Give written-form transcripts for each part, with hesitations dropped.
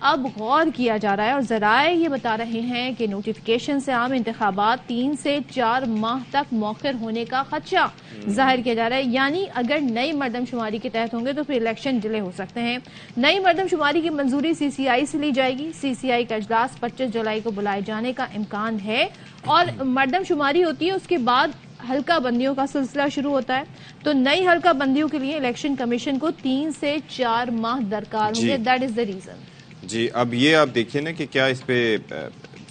اب غور کیا جا رہا ہے اور ذرائع یہ بتا رہے ہیں کہ نوٹیفیکیشن سے عام انتخابات 3 سے 4 ماہ تک مؤخر ہونے کا خدشہ ظاہر کیا جا رہا ہے. یعنی اگر نئی مردم شماری کے تحت ہوں گے تو پھر الیکشن ڈیلے ہو سکتے ہیں. نئی مردم شماری کی منظوری سی سی آئی سے لی جائے گی. سی سی آئی کا اجلاس 25 جولائی کو بلائے جانے کا امکان ہے اور مردم شماری ہوتی ہے, اس کے بعد حلقہ بندیوں کا سلسلہ شروع ہوتا ہے. تو نئی حلقہ بندیوں کے لیے الیکشن کمیشن کو 3 سے 4 ماہ درکار ہوں گے. That is the reason. جی اب یہ آپ دیکھیے نا کہ کیا اس پہ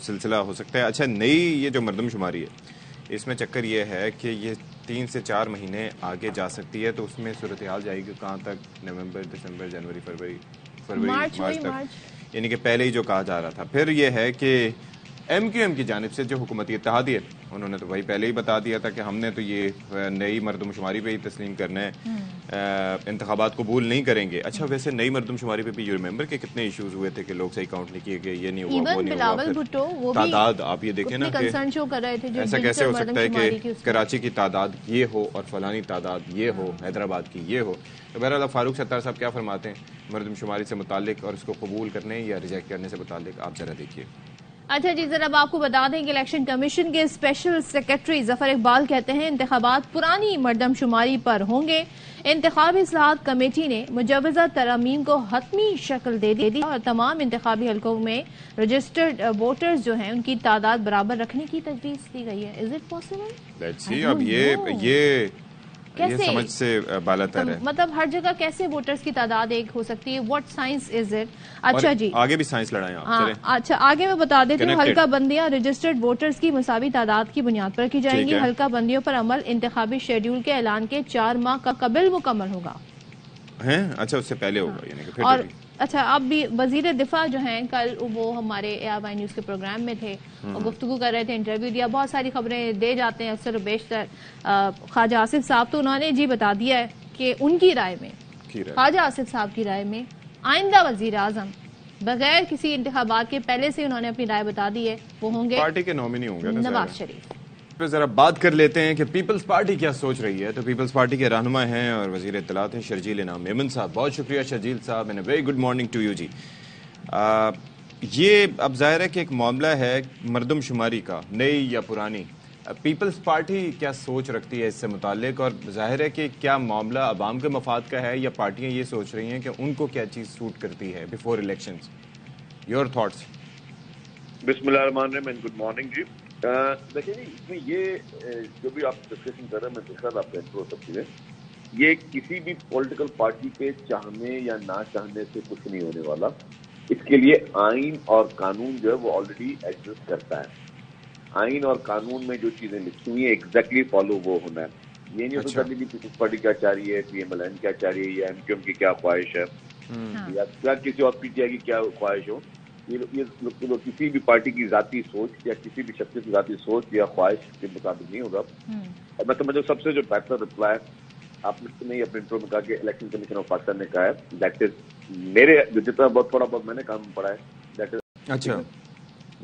سلسلہ ہو سکتا ہے. اچھا نئی یہ جو مردم شماری ہے اس میں چکر یہ ہے کہ یہ 3 سے 4 مہینے آگے جا سکتی ہے, تو اس میں صورتحال جائے گی کہاں تک؟ نومبر, دسمبر, جنوری, فروری مارچ تک, یعنی کہ پہلے ہی جو کہا جا رہا تھا. پھر یہ ہے کہ ایم کیو ایم کی جانب سے جو حکومتی اتحادی ہے انہوں نے تو وہی پہلے ہی بتا دیا تھا کہ ہم نے تو یہ نئی مردم شماری پہ ہی تسلیم کرنا ہے, انتخابات قبول نہیں کریں گے. اچھا ویسے نئی مردم شماری پہ بھی یو ریممبر کہ کتنے ایشوز ہوئے تھے کہ لوگ صحیح کاؤنٹ نہیں کیے گئے, یہ نہیں ہوا, وہ نہیں ہوا. تعداد آپ یہ دیکھیں نا کہ ایسا کیسے ہو سکتا ہے کہ کراچی کی تعداد یہ ہو اور فلانی تعداد یہ ہو, حیدرآباد کی یہ ہو. تو بہرحال فاروق ستار صاحب کیا فرماتے ہیں مردم شماری سے متعلق اور اس کو قبول کرنے یا ریجیکٹ کرنے سے متعلق, آپ ذرا دیکھیے. اچھا جی, ذرا آپ کو بتا دیں کہ الیکشن کمیشن کے اسپیشل سیکرٹری ظفر اقبال کہتے ہیں انتخابات پرانی مردم شماری پر ہوں گے. انتخابی اصلاحات کمیٹی نے مجوزہ ترامیم کو حتمی شکل دے دی اور تمام انتخابی حلقوں میں رجسٹرڈ ووٹرز جو ہیں ان کی تعداد برابر رکھنے کی تجویز دی گئی ہے. Is it possible? Let's see. اب یہ سمجھ سے بالا تر ہے. مطلب ہر جگہ کیسے ووٹرز کی تعداد ایک ہو سکتی ہے؟ What science is it? اچھا جی, آگے بھی سائنس لڑائیں آپ. اچھا آگے میں بتا دیتی ہوں. حلقہ بندیاں رجسٹرڈ ووٹرز کی مساوی تعداد کی بنیاد پر کی جائیں گی. حلقہ بندیوں پر عمل انتخابی شیڈیول کے اعلان کے 4 ماہ کا قبل مکمل ہوگا. اچھا اس سے پہلے ہوگا یعنی کہ اور اچھا اب بھی وزیر دفاع جو ہیں کل وہ ہمارے ARY نیوز کے پروگرام میں تھے اور گفتگو کر رہے تھے, انٹرویو دیا. بہت ساری خبریں دے جاتے ہیں اکثر و بیشتر خواجہ آصف صاحب, تو انہوں نے جی بتا دیا ہے کہ ان کی رائے میں, خواجہ آصف صاحب کی رائے میں, آئندہ وزیر اعظم بغیر کسی انتخابات کے پہلے سے انہوں نے اپنی رائے بتا دی ہے, وہ ہوں گے پارٹی کے نومینی ہوں گے نواز شریف. پھر ذرا بات کر لیتے ہیں کہ پیپلز پارٹی کیا سوچ رہی ہے. تو پیپلز پارٹی کے رہنما ہیں اور وزیر اطلاعات ہیں شرجیل انعام میمن صاحب. بہت شکریہ شرجیل صاحب, and a very good morning to you جی. یہ اب ظاہر ہے کہ ایک معاملہ ہے مردم شماری کا, نئی یا پرانی. پیپلز پارٹی کیا سوچ رکھتی ہے اس سے متعلق, اور ظاہر ہے کہ کیا معاملہ عوام کے مفاد کا ہے یا پارٹیاں یہ سوچ رہی ہیں کہ ان کو کیا چیز سوٹ کرتی ہے بیفور الیکشنز؟ Your thoughts. بسم اللہ الرحمن الرحیم. گڈ مارننگ جی. دیکھیں جی, اس میں یہ جو بھی آپ ڈسکشن کر رہے ہیں, میں دیکھا تھا آپ کا انٹرو سب چیزیں, یہ کسی بھی پولیٹیکل پارٹی کے چاہنے یا نہ چاہنے سے کچھ نہیں ہونے والا. اس کے لیے آئین اور قانون جو ہے وہ آلریڈی ایگزسٹ کرتا ہے. آئین اور قانون میں جو چیزیں لکھی ہوئی ہیں ایگزیکٹلی فالو وہ ہونا ہے. یہ نہیں ہو سکتا کہ پیپلز پارٹی کیا چاہ رہی ہے, PMLN کیا چاہ رہی ہے, یا MQM کی کیا خواہش ہے, یا کسی اور PTI کی کیا خواہش ہو. یہ کسی بھی پارٹی کی ذاتی سوچ یا کسی بھی شخص کی ذاتی سوچ یا خواہش کے مطابق نہیں ہوگا. اور میں سمجھتا ہوں سب سے جو بہتر رپلائی آپ نے اپنے انٹرو میں کہا کہ الیکشن کمیشن آف پاکستان نے کہا ہے, دیٹ از میرے جتنا بہت تھوڑا بہت میں نے کام پڑھا ہے, دیٹ از اچھا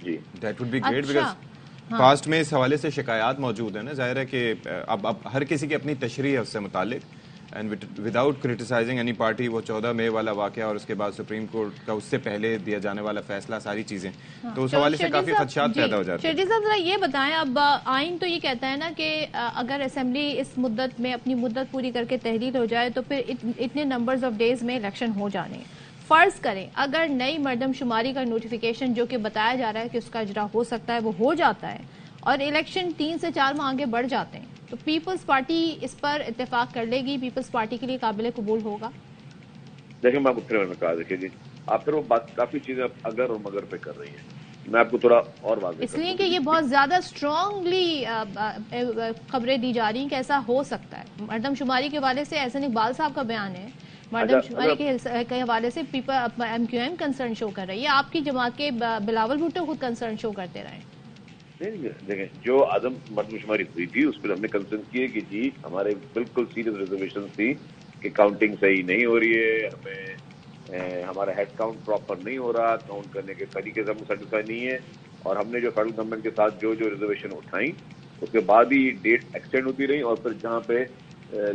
جی, that would be great because past میں اس حوالے سے شکایات موجود ہیں نا. ظاہر ہے کہ اب ہر کسی کی اپنی تشریح ہے اس سے متعلق, and without criticising any party, وہ 14 مئی والا واقعہ اور اس کے بعد سپریم کورٹ کا اس سے پہلے دیا جانے والا فیصلہ, ساری چیزیں, تو اس حوالے سے کافی خدشات پیدا ہو جاتے ہیں. شرجیل صاحب ذرا یہ بتائیں, اب آئین تو یہ کہتا ہے نا کہ اگر اسمبلی اس مدت میں اپنی مدت پوری کر کے تحلیل ہو جائے تو پھر اتنے نمبرز آف ڈیز میں الیکشن ہو جانے. فرض کریں اگر نئی مردم شماری کا نوٹیفیکیشن جو کہ بتایا جا رہا ہے کہ اس کا اجرا ہو سکتا ہے وہ ہو جاتا ہے اور الیکشن 3 سے 4 ماہ آگے بڑھ جاتے ہیں, تو پیپلز پارٹی اس پر اتفاق کر لے گی؟ پیپلز پارٹی کے لیے قابل قبول ہوگا؟ دیکھیں میں آپ کو پھر میں کہا, دیکھیں جی آپ پھر وہ بات کافی چیزیں اگر اور مگر پہ کر رہی ہیں. میں آپ کو تھوڑا اور واضح اس لیے کہ یہ بہت زیادہ اسٹرانگلی خبریں دی جا رہی ہیں کہ ایسا ہو سکتا ہے. مردم شماری کے حوالے سے احسن اقبال صاحب کا بیان ہے, مردم شماری کے حوالے سے MQM کنسرن شو کر رہی ہے, آپ کی جماعت کے بلاول بھٹو خود کنسرن شو کرتے رہے. دیکھیں جو عدم مردم شماری ہوئی تھی اس پر ہم نے کنسرن کیے کہ جی ہمارے بالکل سیریس ریزرویشن تھی کہ کاؤنٹنگ صحیح نہیں ہو رہی ہے, ہمیں ہمارا ہیڈ کاؤنٹ پراپر نہیں ہو رہا, کاؤنٹ کرنے کے طریقے سے ہم سیٹسفائی نہیں ہے, اور ہم نے جو فیڈرل گورنمنٹ کے ساتھ جو ریزرویشن اٹھائیں اس کے بعد ہی ڈیٹ ایکسٹینڈ ہوتی رہی, اور پھر جہاں پہ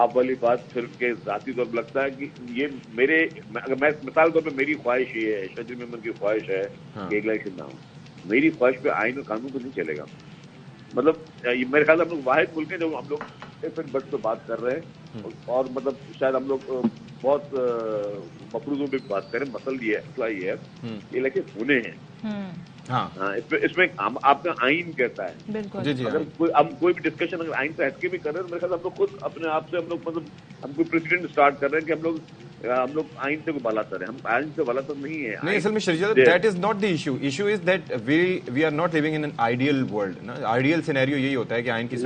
آپ والی بات پھر کے ذاتی طور پر لگتا ہے کہ یہ میرے اگر میں مثال طور پہ میری خواہش یہ ہے, شجر ممبر کی خواہش ہے کہ الیکشن نہ ہو, میری خواہش پہ آئین اور قانون تو نہیں چلے گا. مطلب میرے خیال سے ہم لوگ واحد ملک ہیں جو ہم لوگ اس بٹ پہ بات کر رہے ہیں, اور مطلب شاید ہم لوگ بہت مفروضوں پہ بات کریں. مسئلہ یہ ہے کہ الیکشن ہونے ہیں. ہاں, اس میں آپ کا آئین کہتا ہے. بالکل. اگر کوئی بھی ڈسکشن اگر آئین سے ہٹ کے بھی کر رہے ہیں تو میرے خیال ہم لوگ خود اپنے آپ سے ہم لوگ مطلب ہم کوئی پریسیڈنٹ اسٹارٹ کر رہے ہیں کہ ہم لوگ آئین سے کوئی بالا تر ہیں. ہم آئین سے بالا تر نہیں ہے. نہیں, اصل میں Sharjeel that is not the issue. Issue is that we are not living in an ideal world. Ideal scenario یہی ہوتا ہے کہ آئین کی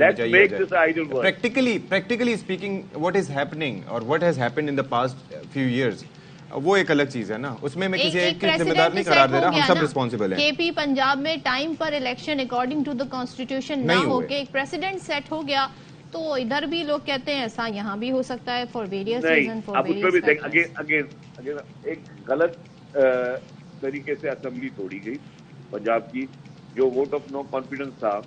practically speaking what is happening اور what has happened in the past few years, وہ ایک الگ چیز ہے نا. اس میں کسی ایک کی ذمہ دار نہیں قرار دے رہا, ہم سب ریسپانسبل ہیں. کے پی پنجاب میں ٹائم پر election according to the constitution نہ ہو کے ایک پریسیڈنٹ سیٹ ہو گیا, تو ادھر بھی لوگ کہتے ہیں ایسا یہاں بھی ہو سکتا ہے فار ویریس ریزن. اب اس میں بھی دیکھ اگین ایک غلط طریقے سے اسمبلی توڑی گئی پنجاب کی. جو ووٹ آف نو کانفیڈنس تھا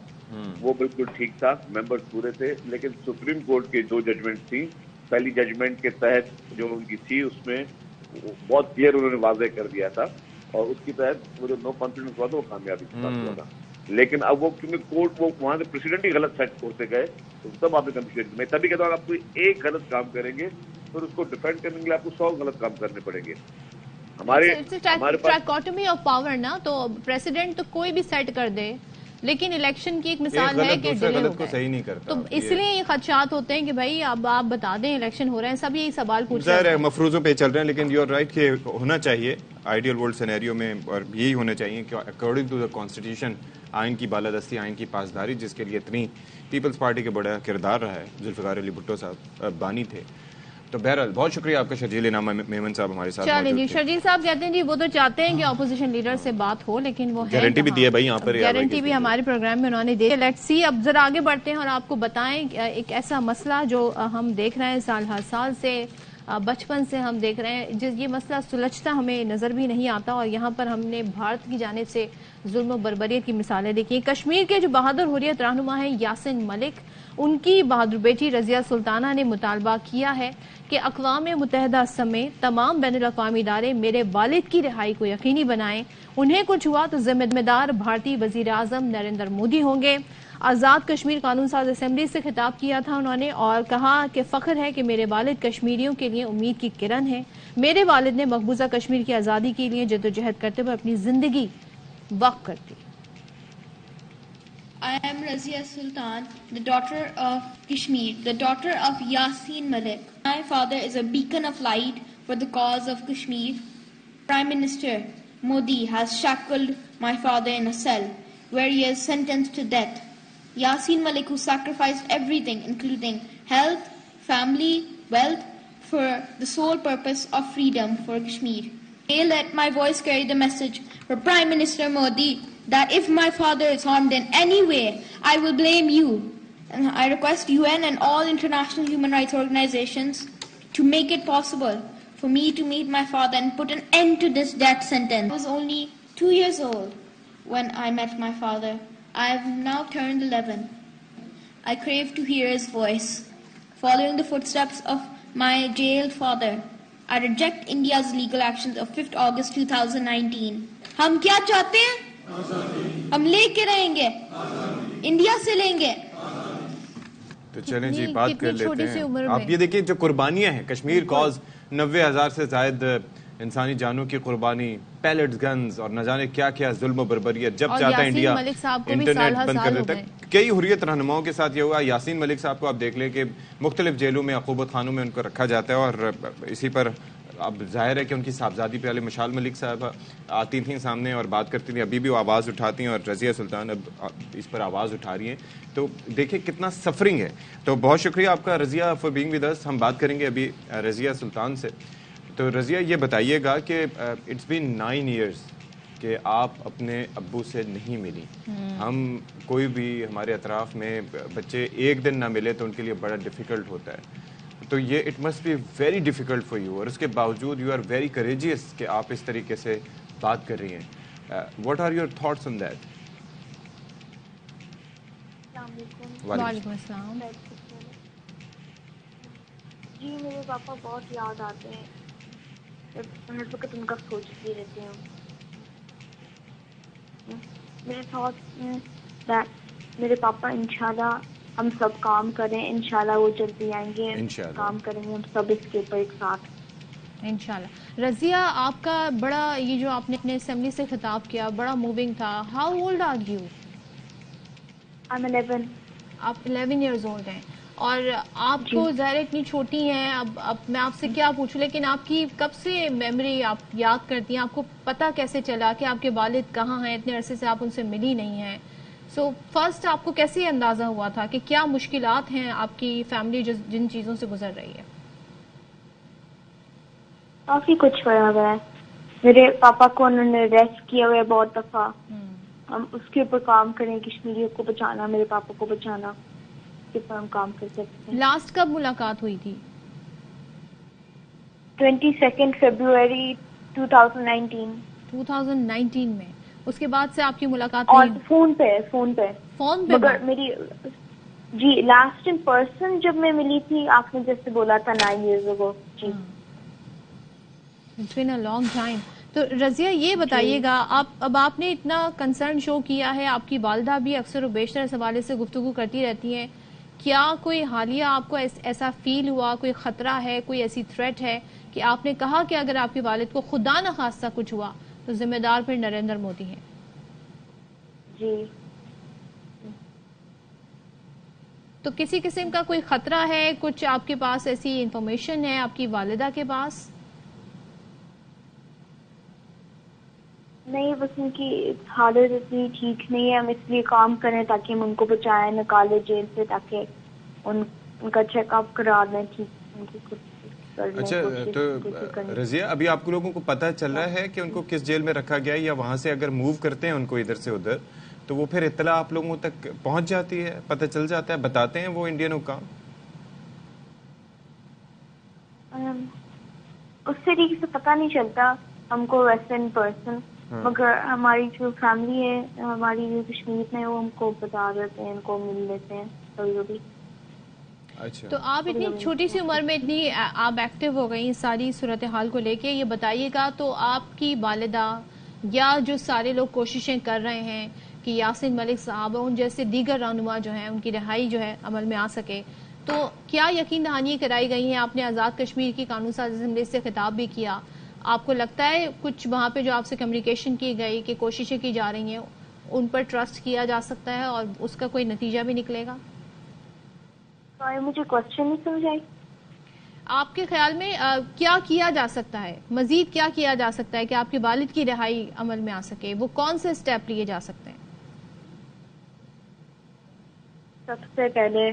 وہ بالکل ٹھیک تھا, ممبرز پورے تھے, لیکن سپریم کورٹ کے جو ججمنٹ تھی, پہلی ججمنٹ کے تحت جو ان کی تھی اس میں بہت کلیئر انہوں نے واضح کر دیا تھا, اور اس کی تحت وہ جو نو کانفیڈنس ہوا تھا وہ کامیابی کے ساتھ ہوا تھا. لیکن اب وہ کیونکہ کورٹ وہ وہاں سے پریسیڈنٹ ہی غلط سیٹ ہوتے گئے تو تب آپ نے کنفیوژن. میں تبھی کہتا ہوں آپ کوئی ایک غلط کام کریں گے پھر اس کو ڈیفینڈ کرنے کے لیے آپ کو 100 غلط کام کرنے پڑیں گے. ہمارے ٹرائکوٹمی آف پاور نا, تو پریسیڈنٹ تو کوئی بھی سیٹ کر دے, لیکن الیکشن کی ایک مثال ہے کہ ڈیلے ہو گئے, تو اس لیے یہ خدشات ہوتے ہیں کہ بھائی اب آپ بتا دیں الیکشن ہو رہے ہیں. سب یہی سوال پوچھ رہے ہیں, مفروضوں پہ چل رہے ہیں, لیکن یو آر رائٹ کہ ہونا چاہیے آئیڈیل ورلڈ سینیریو میں, اور یہی ہونا چاہیے کہ اکارڈنگ ٹو دا کانسٹیٹیوشن آئین کی بالادستی, آئین کی پاسداری, جس کے لیے اتنی پیپلز پارٹی کا بڑا کردار رہا ہے. ذوالفقار علی بھٹو صاحب بانی تھے. تو بہرحال بہت شکریہ آپ کا شرجیل انعام میمن صاحب ہمارے ساتھ موجود تھے. شرجیل صاحب کہتے ہیں جی وہ تو چاہتے ہیں کہ اپوزیشن لیڈر سے بات ہو, لیکن وہ گارنٹی بھی دی ہے بھائی یہاں پر, گارنٹی بھی ہمارے پروگرام میں انہوں نے دی. لیٹس سی, اب ذرا آگے بڑھتے ہیں اور آپ کو بتائیں ایک ایسا مسئلہ جو ہم دیکھ رہے ہیں سال ہر سال سے, بچپن سے ہم دیکھ رہے ہیں, یہ مسئلہ سلجھتا ہمیں نظر بھی نہیں آتا, اور یہاں پر ہم نے بھارت کی جانب سے ظلم و بربریت کی مثالیں دیکھی. کشمیر کے جو بہادر حریت رہنما ہیں یاسین ملک, ان کی بہادر بیٹی رضیہ سلطانہ نے مطالبہ کیا ہے کہ اقوام متحدہ سمیت تمام بین الاقوامی ادارے میرے والد کی رہائی کو یقینی بنائیں. انہیں کچھ ہوا تو ذمہ دار بھارتی وزیر اعظم نریندر مودی ہوں گے. آزاد کشمیر قانون ساز اسمبلی سے خطاب کیا تھا انہوں نے, اور کہا کہ فخر ہے کہ میرے والد کشمیریوں کے لیے امید کی کرن ہیں. میرے والد نے مقبوضہ کشمیر کی آزادی کے لیے جدوجہد کرتے ہوئے اپنی زندگی وقف کر دی. I am Razia Sultan, the daughter of Kashmir, the daughter of Yaseen Malik. My father is a beacon of light for the cause of Kashmir. Prime Minister Modi has shackled my father in a cell where he is sentenced to death. Yaseen Malik, who sacrificed everything, including health, family, wealth, for the sole purpose of freedom for Kashmir. Let my voice carry the message for Prime Minister Modi that if my father is harmed in any way, I will blame you. And I request UN and all international human rights organizations to make it possible for me to meet my father and put an end to this death sentence. I was only 2 years old when I met my father. I have now turned 11. I crave to hear his voice. Following the footsteps of my jailed father, I reject India's legal actions of 5th August 2019. ہم کیا چاہتے ہیں؟ ہم لے کے رہیں گے, India سے لیں گے. تو چلیں جی بات کر لیتے ہیں. آپ یہ دیکھیں جو قربانیاں ہیں, کشمیر کاز 90,000 سے زائد انسانی جانوں کی قربانی, پیلٹس, گنز اور نہ جانے کیا کیا ظلم و بربریت. جب چاہتا ہے انڈیا انٹرنیٹ بند کر دیتا ہے. کئی حریت رہنماؤں کے ساتھ یہ ہوا. یاسین ملک صاحب کو آپ دیکھ لیں کہ مختلف جیلوں میں, عقوبت خانوں میں ان کو رکھا جاتا ہے, اور اسی پر اب ظاہر ہے کہ ان کی صاحبزادی پہلے مشال ملک صاحب آتی تھیں سامنے اور بات کرتی تھیں, ابھی بھی وہ آواز اٹھاتی ہیں, اور رضیہ سلطان اب اس پر آواز اٹھا رہی ہیں. تو دیکھیں کتنا سفرنگ ہے. تو بہت شکریہ آپ کا Razia for being with us. ہم بات کریں گے ابھی رضیہ سلطان سے. تو رضیہ یہ بتائیے گا کہ اٹس بین 9 ایئرس کہ آپ اپنے ابو سے نہیں ملی. ہم کوئی بھی ہمارے اطراف میں بچے ایک دن نہ ملے تو ان کے لیے بڑا ڈیفیکلٹ ہوتا ہے. تو یہ it must be very difficult for you, اور اس کے باوجود یو آر ویری کریجیس کہ آپ اس طریقے سے بات کر رہی ہیں. What are your thoughts on that? وعلیکم السلام. جی میرے پاپا بہت یاد آتے ہیں, ہر وقت ان کا سوچتی رہتی ہوں. میرے تھاٹس میرے پاپا انشاءاللہ ہم سب کام کریں, انشاءاللہ وہ جلدی آئیں گے, انشاءاللہ. کام کریں گے ہم سب اس کے اوپر ایک ساتھ. انشاءاللہ. رضیہ, آپ کا بڑا یہ جو آپ نے اپنے اسمبلی سے خطاب کیا بڑا موونگ تھا. How old are you? I'm 11. آپ 11 ایئرز اولڈ ہیں, اور آپ جی. کو ظاہر اتنی چھوٹی ہیں, اب میں آپ سے کیا پوچھوں, لیکن آپ کی کب سے میموری آپ یاد کرتی ہیں؟ آپ کو پتہ کیسے چلا کہ آپ کے والد کہاں ہیں؟ اتنے عرصے سے آپ ان سے ملی نہیں ہیں. سو فرسٹ آپ کو کیسے اندازہ ہوا تھا کہ کیا مشکلات ہیں آپ کی فیملی جن چیزوں سے گزر رہی ہے؟ کافی کچھ ہوا ہے. میرے پاپا کو انہوں نے ریسٹ کیا ہوا ہے بہت دفعہ. ہم اس کے اوپر کام کریں, کشمیریوں کو بچانا, میرے پاپا کو بچانا, اس کے اوپر ہم کام کر سکتے ہیں. لاسٹ کب ملاقات ہوئی تھی؟ 22 فیبروری 2019. 2019 میں. اس کے بعد سے آپ کی ملاقات اور نہیں؟ فون پہ فون پہ مگر بات؟ میری جی لاسٹ ان پرسن جب میں ملی تھی, آپ نے جیسے بولا تھا 9 years ago. G It's been a long time. تو رضیہ یہ بتائیے گا, اب آپ نے اتنا کنسرن شو کیا ہے, آپ کی والدہ بھی اکثر و بیشتر اس حوالے سے گفتگو کرتی رہتی ہیں, کیا کوئی حالیہ آپ کو ایسا فیل ہوا, کوئی خطرہ ہے, کوئی ایسی تھریٹ ہے کہ آپ نے کہا کہ اگر آپ کے والد کو خدا نخواستہ کچھ ہوا تو ذمہ دار پھر نریندر مودی ہیں؟ جی. تو کسی قسم کا کوئی خطرہ ہے, کچھ آپ کے پاس ایسی انفارمیشن ہے آپ کی والدہ کے پاس؟ نہیں, بس ان کی حالت اتنی ٹھیک نہیں ہے, ہم اس لیے کام کریں تاکہ ہم ان کو بچائیں, نکالے جیل سے, تاکہ ان کا چیک اپ کرا دیں, ٹھیک ان کی کر لیں. اچھا, تو رضیہ ابھی آپ لوگوں کو پتہ چل رہا ہے کہ ان کو کس جیل میں رکھا گیا ہے, یا وہاں سے اگر موو کرتے ہیں ان کو ادھر سے ادھر تو وہ پھر اطلاع آپ لوگوں تک پہنچ جاتی ہے, پتہ چل جاتا ہے, بتاتے ہیں وہ انڈین حکام؟ اس طریقے سے پتہ نہیں چلتا ہم کو ویسے ان پرسن, مگر ہماری جو فیملی ہے, ہماری جو کشمیر میں, وہ ہم کو بتا دیتے ہیں, ان کو مل لیتے ہیں کبھی. اچھا, تو آپ اتنی چھوٹی سی عمر میں اتنی آپ ایکٹیو ہو گئی ساری صورتحال کو لے کے, یہ بتائیے گا تو آپ کی والدہ یا جو سارے لوگ کوششیں کر رہے ہیں کہ یاسین ملک صاحب اور ان جیسے دیگر رہنما جو ہیں ان کی رہائی جو ہے عمل میں آ سکے, تو کیا یقین دہانی کرائی گئی ہیں؟ آپ نے آزاد کشمیر کی قانون ساز اسمبلی سے خطاب بھی کیا, آپ کو لگتا ہے کچھ وہاں پہ جو آپ سے کمیونیکیشن کی گئی کہ کوششیں کی جا رہی ہیں ان پر ٹرسٹ کیا جا سکتا ہے اور اس کا کوئی نتیجہ بھی نکلے گا؟ مجھے کوشچن نہیں سمجھ آئی. آپ کے خیال میں کیا کیا جا سکتا ہے, مزید کیا کیا جا سکتا ہے کہ آپ کے والد کی رہائی عمل میں آ سکے؟ وہ کون سے سٹیپ لیے جا سکتے ہیں؟ سب سے پہلے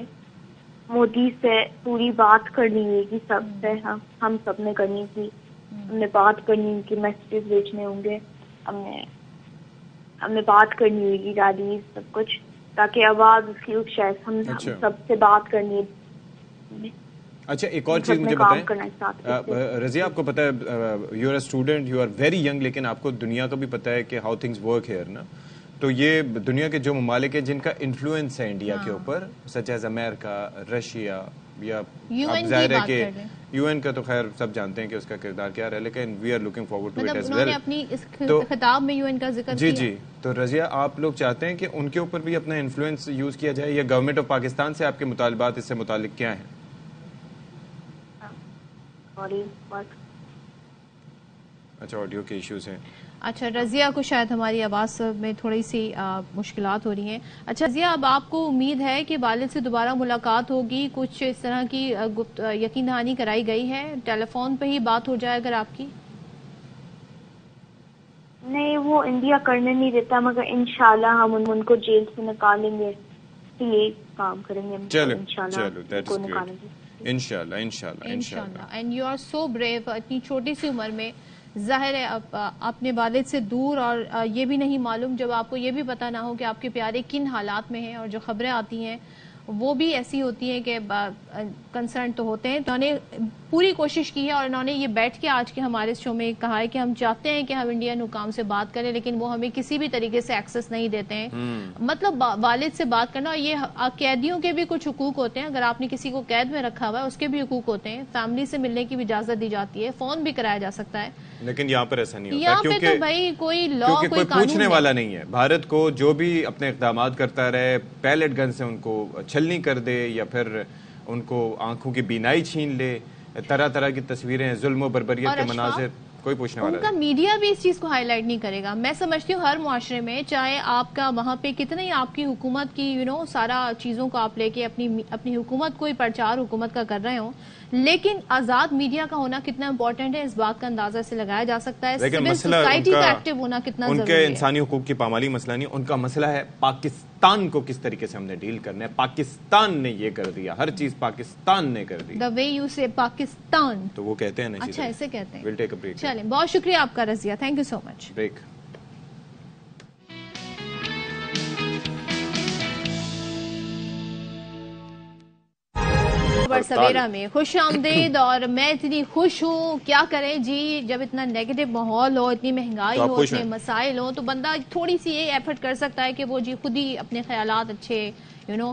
مودی سے پوری بات کرنی ہوگی, سب سے ہم سب نے کرنی تھی, ہم نے بات کرنی ہوگی, میسیجز بھیجنے ہوں گے, ہم نے بات کرنی ہوگی, ریلیز سب کچھ, تاکہ آواز اس کی اٹھ جائے. ہم سب سے بات کرنی ہے. اچھا, ایک اور چیز مجھے بتائیں رضیہ, آپ کو پتا ہے you are a student, you are very young, لیکن آپ کو دنیا کا بھی پتا ہے کہ ہاؤ تھنگز ورک ہیئر نا. تو یہ دنیا کے جو ممالک ہیں جن کا انفلوئنس ہے انڈیا کے اوپر, سچ ایز امریکا, رشیا, یا آپ ظاہر ہے کہ یو این کا تو خیر سب جانتے ہیں کہ اس کا کردار کیا رہا ہے, لیکن we are looking forward to it as well. اپنی اس خطاب میں یو این کا ذکر جی جی, تو رضیہ آپ لوگ چاہتے ہیں کہ ان کے اوپر بھی اپنا انفلوئنس یوز کیا جائے, یا گورنمنٹ آف پاکستان سے آپ کے مطالبات اس سے متعلق کیا ہیں؟ اچھا, آڈیو کے ایشوز ہیں. اچھا رضیہ کو شاید ہماری آواز میں تھوڑی سی مشکلات ہو رہی ہیں. اچھا رضیہ, اب آپ کو امید ہے کہ والد سے دوبارہ ملاقات ہوگی, کچھ اس طرح کی یقین دہانی کرائی گئی ہے, ٹیلی فون پہ ہی بات ہو جائے اگر آپ کی؟ نہیں, وہ انڈیا کرنے نہیں دیتا, مگر انشاءاللہ ہم ان کو جیل سے نکالیں گے, یہ کام کریں گے انشاءاللہ. انشاءاللہ. And you are so brave, اتنی چھوٹی سی عمر میں, ظاہر ہے اپنے والد سے دور, اور یہ بھی نہیں معلوم, جب آپ کو یہ بھی پتہ نہ ہو کہ آپ کے پیارے کن حالات میں ہیں, اور جو خبریں آتی ہیں وہ بھی ایسی ہوتی ہیں کہ کنسرن تو ہوتے ہیں. تو انہوں نے پوری کوشش کی ہے اور انہوں نے یہ بیٹھ کے آج کے ہمارے شو میں کہا ہے کہ ہم چاہتے ہیں کہ ہم انڈین حکام سے بات کریں لیکن وہ ہمیں کسی بھی طریقے سے ایکسس نہیں دیتے ہیں. مطلب والد سے بات کرنا, اور یہ قیدیوں کے بھی کچھ حقوق ہوتے ہیں. اگر آپ نے کسی کو قید میں رکھا ہوا ہے اس کے بھی حقوق ہوتے ہیں. فیملی سے ملنے کی بھی اجازت دی جاتی ہے, فون بھی کرایا جا سکتا ہے. لیکن یہاں پر ایسا نہیں ہوتا یہاں پہ تو بھائی کوئی لا کوئی پوچھنے والا نہیں ہے. بھارت کو جو بھی اپنے اقدامات کرتا رہے, پیلٹ گن سے ان کو چھلنی کر دے یا پھر ان کو آنکھوں کی بینائی چھین لے, طرح طرح کی تصویریں, ظلم و بربریت کے مناظر, کوئی پوچھنے والا ان کا میڈیا بھی اس چیز کو ہائی لائٹ نہیں کرے گا. میں سمجھتی ہوں ہر معاشرے میں, چاہے آپ کا وہاں پہ کتنے آپ کی حکومت کی سارا چیزوں کو آپ لے کے اپنی حکومت کوئی پرچار حکومت کا کر رہے ہوں, لیکن آزاد میڈیا کا ہونا کتنا امپورٹنٹ ہے اس بات کا اندازہ سے لگایا جا سکتا ہے. سول سوسائٹی کا ایکٹیو ہونا کتنا ضروری ہے. ان کے انسانی حقوق کی پامالی مسئلہ نہیں, ان کا مسئلہ ہے پاکستان کو کس طریقے سے ہم نے ڈیل کرنا ہے. پاکستان نے یہ کر دیا, ہر چیز پاکستان نے کر دی. دا وے یو سے پاکستان, تو وہ کہتے ہیں نا. اچھا ایسے کہتے ہیں. Well take a break. چلیں, بہت شکریہ آپ کا Razia, thank you so much. Break. Sawera میں خوش آمدید. اور میں اتنی خوش ہوں, کیا کریں جی, جب اتنا نیگیٹو ماحول ہو, اتنی مہنگائی ہو, اتنے مسائل ہو, تو بندہ تھوڑی سی یہ ایفرٹ کر سکتا ہے کہ وہ جی خود ہی اپنے خیالات اچھے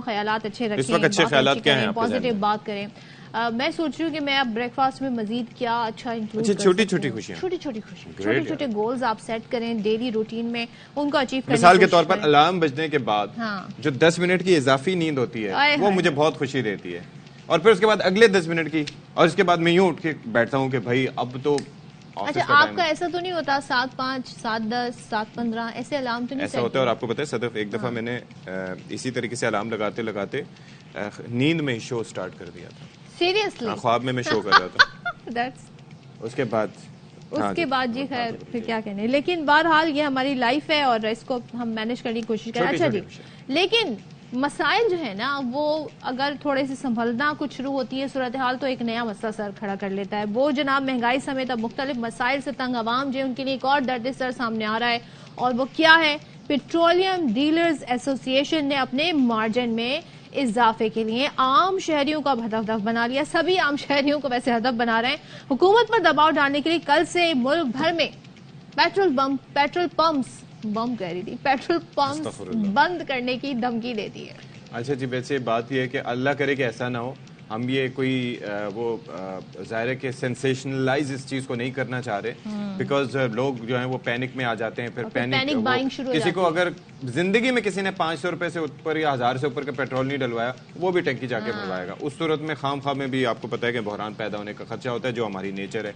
خیالات اچھے رکھیں. اس وقت اچھے خیالات کیا ہیں, پازیٹیو بات کریں. میں سوچ رہی ہوں کہ میں اب بریک فاسٹ میں مزید کیا اچھا انکلوڈ کر چھوٹی چھوٹی خوشیاں, چھوٹے چھوٹے گولز آپ سیٹ کریں ڈیلی روٹین میں, ان کو اچیو کرنے. مثال کے طور پر الارم بجنے کے بعد جو 10 منٹ کی اضافی نیند ہوتی ہے وہ مجھے بہت خوشی دیتی ہے, اور پھر اس کے بعد اگلے 10 منٹ کی, اور اس کے بعد میں یوں اٹھ کے بیٹھتا ہوں کہ بھائی اب تو. اچھا, آپ کا ایسا تو نہیں ہوتا 7:05, 7:10, 7:15 ایسے الارم تو نہیں ایسا ہوتا ہے؟ اور آپ کو پتہ ہے صدف, ایک دفعہ میں نے اسی طریقے سے الارم لگاتے لگاتے نیند میں شو سٹارٹ کر دیا تھا. سیریسلی؟ خواب میں شو کر رہا تھا. اس کے بعد جی خیر پھر کیا کہنے. لیکن بہرحال یہ ہماری لائف ہے اور اس کو ہم مینج کرنے کی کوشش کریں. اچھا جی, لیکن مسائل جو ہے نا وہ اگر تھوڑے سے سنبھلنا کچھ شروع ہوتی ہے صورتحال تو ایک نیا مسئلہ سر کھڑا کر لیتا ہے. وہ جناب مہنگائی سمیت اب مختلف مسائل سے تنگ عوام جو ان کے لیے ایک اور درد سر سامنے آ رہا ہے, اور وہ کیا ہے, پیٹرولیم ڈیلرز ایسوسی ایشن نے اپنے مارجن میں اضافے کے لیے عام شہریوں کو اب ہدف بنا لیا. سبھی عام شہریوں کو ویسے ہدف بنا رہے ہیں. حکومت پر دباؤ ڈالنے کے لیے کل سے ملک بھر میں پیٹرول پمپس بند کرنے کی دھمکی دے دی ہے. اچھا جی, ویسے بات یہ ہے کہ اللہ کرے کہ ایسا نہ ہو, ہم یہ کوئی وہ ظاہر ہے کہ سینسیشنلائز اس چیز کو نہیں کرنا چاہ رہے, بیکاز لوگ جو ہیں وہ پینک میں آ جاتے ہیں. پھر پینک بائنگ شروع, کسی کو اگر زندگی میں کسی نے 500 روپے سے اوپر یا 1000 سے اوپر کا پیٹرول نہیں ڈلوایا, وہ بھی ٹینکی جا کے بھروائے گا. اس صورت میں خام خواہ میں بھی آپ کو پتہ ہے کہ بحران پیدا ہونے کا خدشہ ہوتا ہے, جو ہماری نیچر ہے.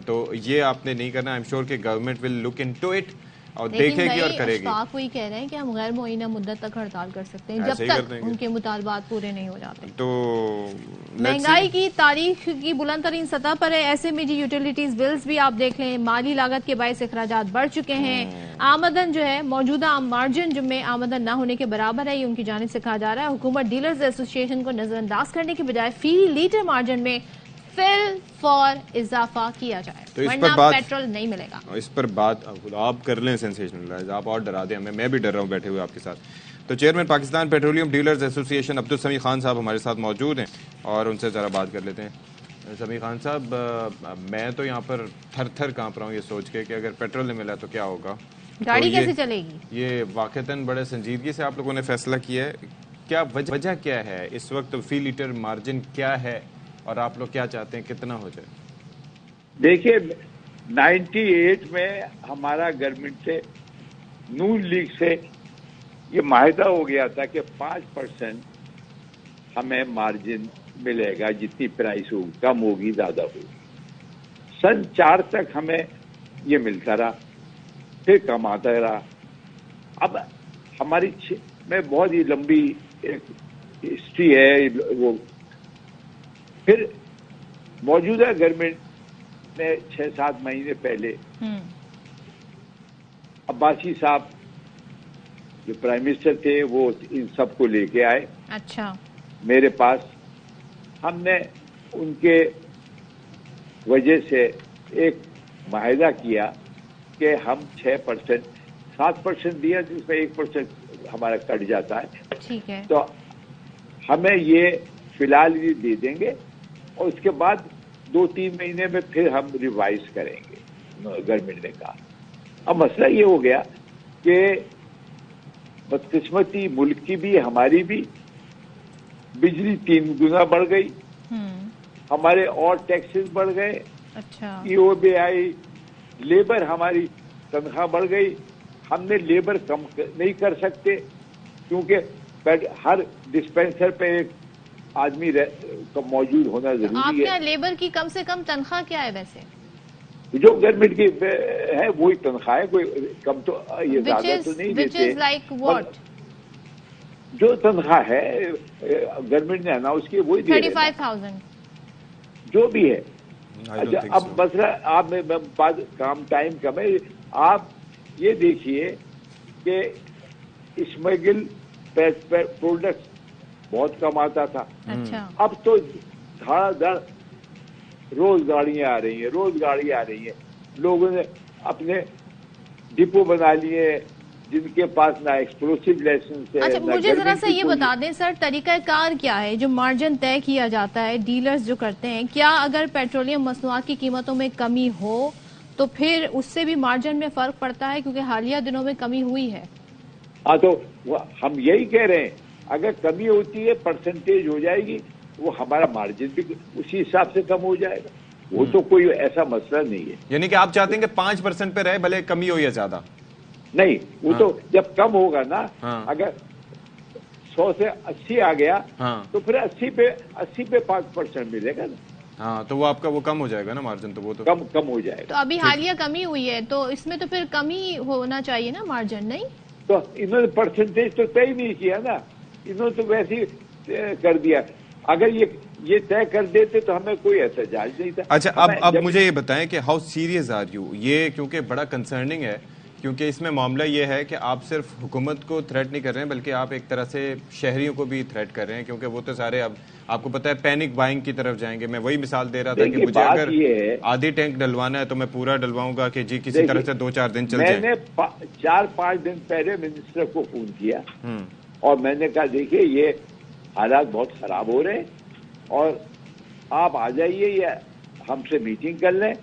تو یہ آپ نے نہیں کرنا. آئی ایم شیور کہ government will look into it اور دیکھے گی اور کرے گی. اشفاق وہی کہہ رہے ہیں کہ ہم غیر معینہ مدت تک ہڑتال کر سکتے ہیں جب تک ان کے مطالبات پورے نہیں ہو جاتے. تو مہنگائی کی تاریخ کی بلند ترین سطح پر ہے. ایسے میں جی یوٹیلیٹیز بلز بھی آپ دیکھ لیں, مالی لاگت کے باعث اخراجات بڑھ چکے ہیں. آمدن جو ہے موجودہ مارجن جو میں آمدن نہ ہونے کے برابر ہے, یہ ان کی جانب سے کہا جا رہا ہے. حکومت ڈیلرز ایسوسی ایشن کو نظر انداز کرنے کے بجائے فی لیٹر مارجن میں فل فار اضافہ کیا جائے, ورنہ پیٹرول نہیں ملے گا. اس پر بات آپ کر لیں سینسیشنلائز, آپ اور ڈرا دیں ہمیں. میں بھی ڈر رہا ہوں بیٹھے ہوئے آپ کے ساتھ. تو چیئرمین پاکستان پیٹرولیم ڈیلرز ایسوسی ایشن عبدالسمیع خان صاحب ہمارے ساتھ موجود ہیں, اور ان سے ذرا بات کر لیتے ہیں. سمیع خان صاحب, میں تو یہاں پر تھر تھر کانپ رہا ہوں یہ سوچ کے کہ اگر پیٹرول نہیں ملا تو کیا ہوگا, گاڑی کیسے چلے گی. یہ واقعتاً بڑے سنجیدگی سے آپ لوگوں نے فیصلہ کیا ہے. کیا وجہ کیا ہے اس وقت, فی لیٹر مارجن کیا ہے, اور آپ لوگ کیا چاہتے ہیں کتنا ہو جائے؟ دیکھیے 98 میں ہمارا گورنمنٹ سے نون لیگ سے یہ معاہدہ ہو گیا تھا کہ 5% ہمیں مارجن ملے گا, جتنی پرائس ہوگی, کم ہوگی زیادہ ہوگی. سن 4 تک ہمیں یہ ملتا رہا, پھر کم آتا رہا. اب ہماری میں بہت ہی لمبی ایک ہسٹری ہے. وہ پھر موجودہ گورنمنٹ نے 6-7 مہینے پہلے عباسی صاحب جو پرائم منسٹر تھے وہ ان سب کو لے کے آئے. اچھا. میرے پاس ہم نے ان کے وجہ سے ایک معاہدہ کیا کہ ہم 6%, 7% دیا, جس میں 1% ہمارا کٹ جاتا ہے. ٹھیک ہے. تو ہمیں یہ فی الحال یہ دے دیں گے اور اس کے بعد 2-3 مہینے میں پھر ہم ریوائز کریں گے, گورنمنٹ نے کہا. اب مسئلہ یہ ہو گیا کہ بدقسمتی ملک کی بھی ہماری بھی, بجلی 3 گنا بڑھ گئی, ہمارے اور ٹیکسز بڑھ گئے, اچھا EOBI, لیبر ہماری تنخواہ بڑھ گئی, ہم نے لیبر کم نہیں کر سکتے کیونکہ ہر ڈسپینسر پہ ایک آدمی موجود ہونا آپ ضروری کیا ہے. لیبر کی کم سے کم تنخواہ کیا ہے ویسے؟ جو گورنمنٹ کی ہے وہی تنخواہ ہے, کوئی کم تو یہ زیادہ تو نہیں دیتے. Like what? جو تنخواہ ہے گورنمنٹ نے اناؤنس کی وہی دے رہے ہیں, 35,000 جو بھی ہے. I don't اچھا think اب so. مسئلہ آپ میں کام ٹائم کم ہے. آپ یہ دیکھیے کہ اسمگل پروڈکٹ بہت کم آتا تھا, اچھا اب تو دھڑا دھڑ روز گاڑیاں آ رہی ہیں, روز گاڑی آ رہی ہیں. لوگوں نے اپنے ڈپو بنا لیے جن کے پاس نہ ایکسپلوسیو لائسنس ہے. اچھا مجھے ذرا سا یہ بتا دیں سر, طریقہ کار کیا ہے جو مارجن طے کیا جاتا ہے ڈیلرز جو کرتے ہیں؟ کیا اگر پیٹرولیم مصنوعات کی قیمتوں میں کمی ہو تو پھر اس سے بھی مارجن میں فرق پڑتا ہے کیونکہ حالیہ دنوں میں کمی ہوئی ہے؟ ہاں تو ہم یہی کہہ رہے ہیں, اگر کمی ہوتی ہے پرسنٹیج ہو جائے گی, وہ ہمارا مارجن بھی اسی حساب سے کم ہو جائے گا. وہ تو کوئی ایسا مسئلہ نہیں ہے. یعنی کہ آپ چاہتے ہیں کہ 5% پہ رہے بھلے کمی ہو یا زیادہ؟ نہیں, وہ تو جب کم ہوگا نا, اگر 100 سے 80 آ گیا تو پھر 80 پہ 5% ملے گا نا. ہاں تو وہ آپ کا وہ کم ہو جائے گا نا مارجن, تو وہ تو کم ہو جائے گا. تو ابھی حالیہ کمی ہوئی ہے تو اس میں تو پھر کمی ہونا چاہیے نا مارجن, نہیں؟ تو انہوں نے پرسنٹیج تو طے نہیں کیا نا, انہوں نے تو ویسے ہی کر دیا. اگر یہ طے کر دیتے تو ہمیں کوئی احتجاج نہیں تھا. اچھا اب مجھے یہ بتائیں کہ ہاؤ سیریس آر یو, یہ کیونکہ بڑا کنسرننگ ہے, کیونکہ اس میں معاملہ یہ ہے کہ آپ صرف حکومت کو تھریٹ نہیں کر رہے ہیں بلکہ آپ ایک طرح سے شہریوں کو بھی تھریٹ کر رہے ہیں, کیونکہ وہ تو سارے اب آپ کو پتا ہے پینک بائنگ کی طرف جائیں گے. میں وہی مثال دے رہا تھا کہ مجھے اگر آدھی ٹینک ڈلوانا ہے تو میں پورا ڈلواؤں گا کہ جی کسی طرح سے 2-4 دن چل جائیں. میں نے 4-5 دن پہلے منسٹر کو فون کیا اور میں نے کہا دیکھیے یہ حالات بہت خراب ہو رہے ہیں اور آپ آ جائیے یا ہم سے میٹنگ کر لیں,